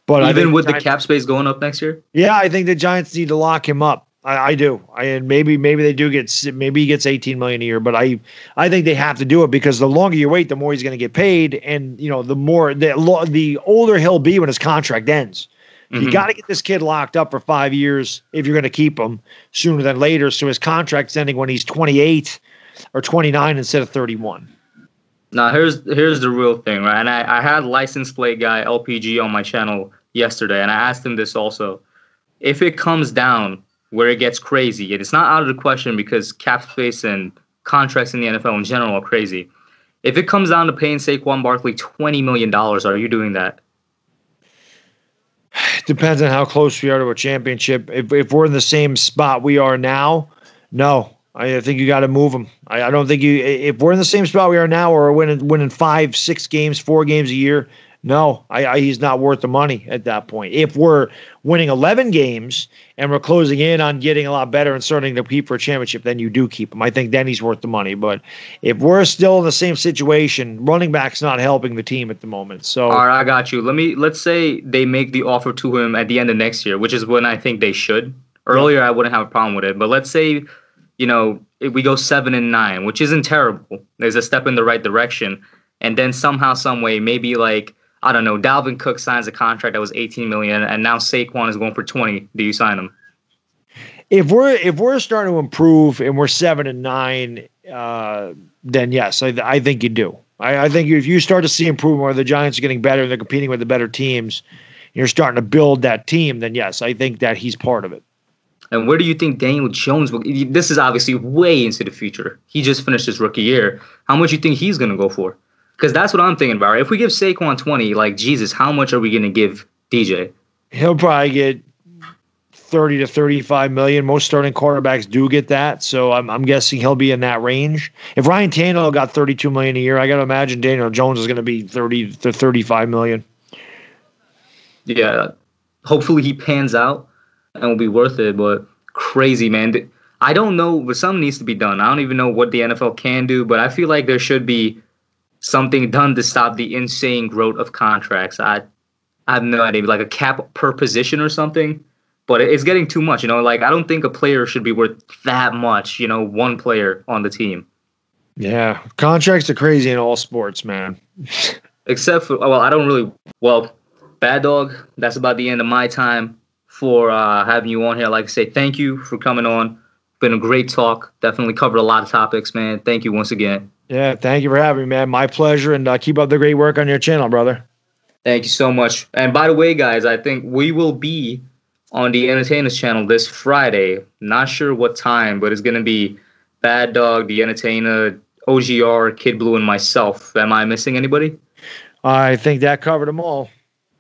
But even with the cap space going up next year? Yeah, I think the Giants need to lock him up. I do. And maybe they do maybe he gets $18 million a year, but I think they have to do it, because the longer you wait, the more he's going to get paid, and you know, the older he'll be when his contract ends. Mm-hmm. You got to get this kid locked up for 5 years if you're going to keep him sooner than later, so his contract's ending when he's 28 or 29 instead of 31. Now here's the real thing, right? And I had license plate guy LPG on my channel yesterday, and I asked him this also. If it comes down where it gets crazy, and it's not out of the question because cap space and contracts in the NFL in general are crazy. If it comes down to paying Saquon Barkley $20 million, are you doing that? Depends on how close we are to a championship. If we're in the same spot we are now, no. I think you got to move him. I don't think you. If we're in the same spot we are now, or winning 5, 6 games, 4 games a year, no, he's not worth the money at that point. If we're winning 11 games and we're closing in on getting a lot better and starting to compete for a championship, then you do keep him. I think then he's worth the money. But if we're still in the same situation, running back's not helping the team at the moment. So, all right, I got you. Let's say they make the offer to him at the end of next year, which is when I think they should. Earlier, I wouldn't have a problem with it. But let's say, you know, if we go 7-9, which isn't terrible. There's a step in the right direction. And then somehow, some way, maybe like, I don't know, Dalvin Cook signs a contract that was $18 million, and now Saquon is going for $20. Do you sign him? If we're starting to improve and we're 7-9, then yes, I think you do. I think if you start to see improvement where the Giants are getting better and they're competing with the better teams, and you're starting to build that team, then yes, I think that he's part of it. And where do you think Daniel Jones will? This is obviously way into the future. He just finished his rookie year. How much do you think he's going to go for? Because that's what I'm thinking about. Right? If we give Saquon 20, like, Jesus, how much are we going to give DJ? He'll probably get 30 to 35 million. Most starting quarterbacks do get that, so I'm guessing he'll be in that range. If Ryan Tannehill got 32 million a year, I got to imagine Daniel Jones is going to be 30 to 35 million. Yeah, hopefully he pans out and will be worth it. But crazy, man. I don't know, but something needs to be done. I don't even know what the NFL can do, but I feel like there should be something done to stop the insane growth of contracts. I have no idea, like a cap per position or something, but it's getting too much. You know, like I don't think a player should be worth that much. You know, one player on the team. Yeah, contracts are crazy in all sports, man. Except for Baddog. That's about the end of my time for having you on here. I'd like to say thank you for coming on. Been a great talk. Definitely covered a lot of topics, man. Thank you once again. Yeah, thank you for having me, man. My pleasure, and keep up the great work on your channel, brother. Thank you so much. And by the way, guys, I think we will be on the Entertainers channel this Friday. Not sure what time, but it's going to be Baddog, the Entertainer, OGR, Kid Blue, and myself. Am I missing anybody? I think that covered them all.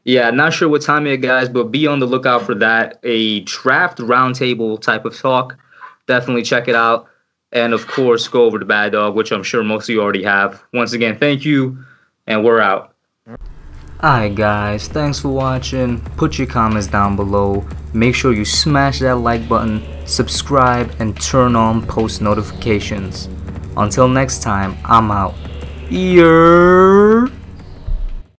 Yeah, not sure what time yet, guys, but be on the lookout for that. A draft roundtable type of talk. Definitely check it out. And, of course, go over to Baddog, which I'm sure most of you already have. Once again, thank you, and we're out. Alright, guys. Thanks for watching. Put your comments down below. Make sure you smash that like button, subscribe, and turn on post notifications. Until next time, I'm out. Yeah.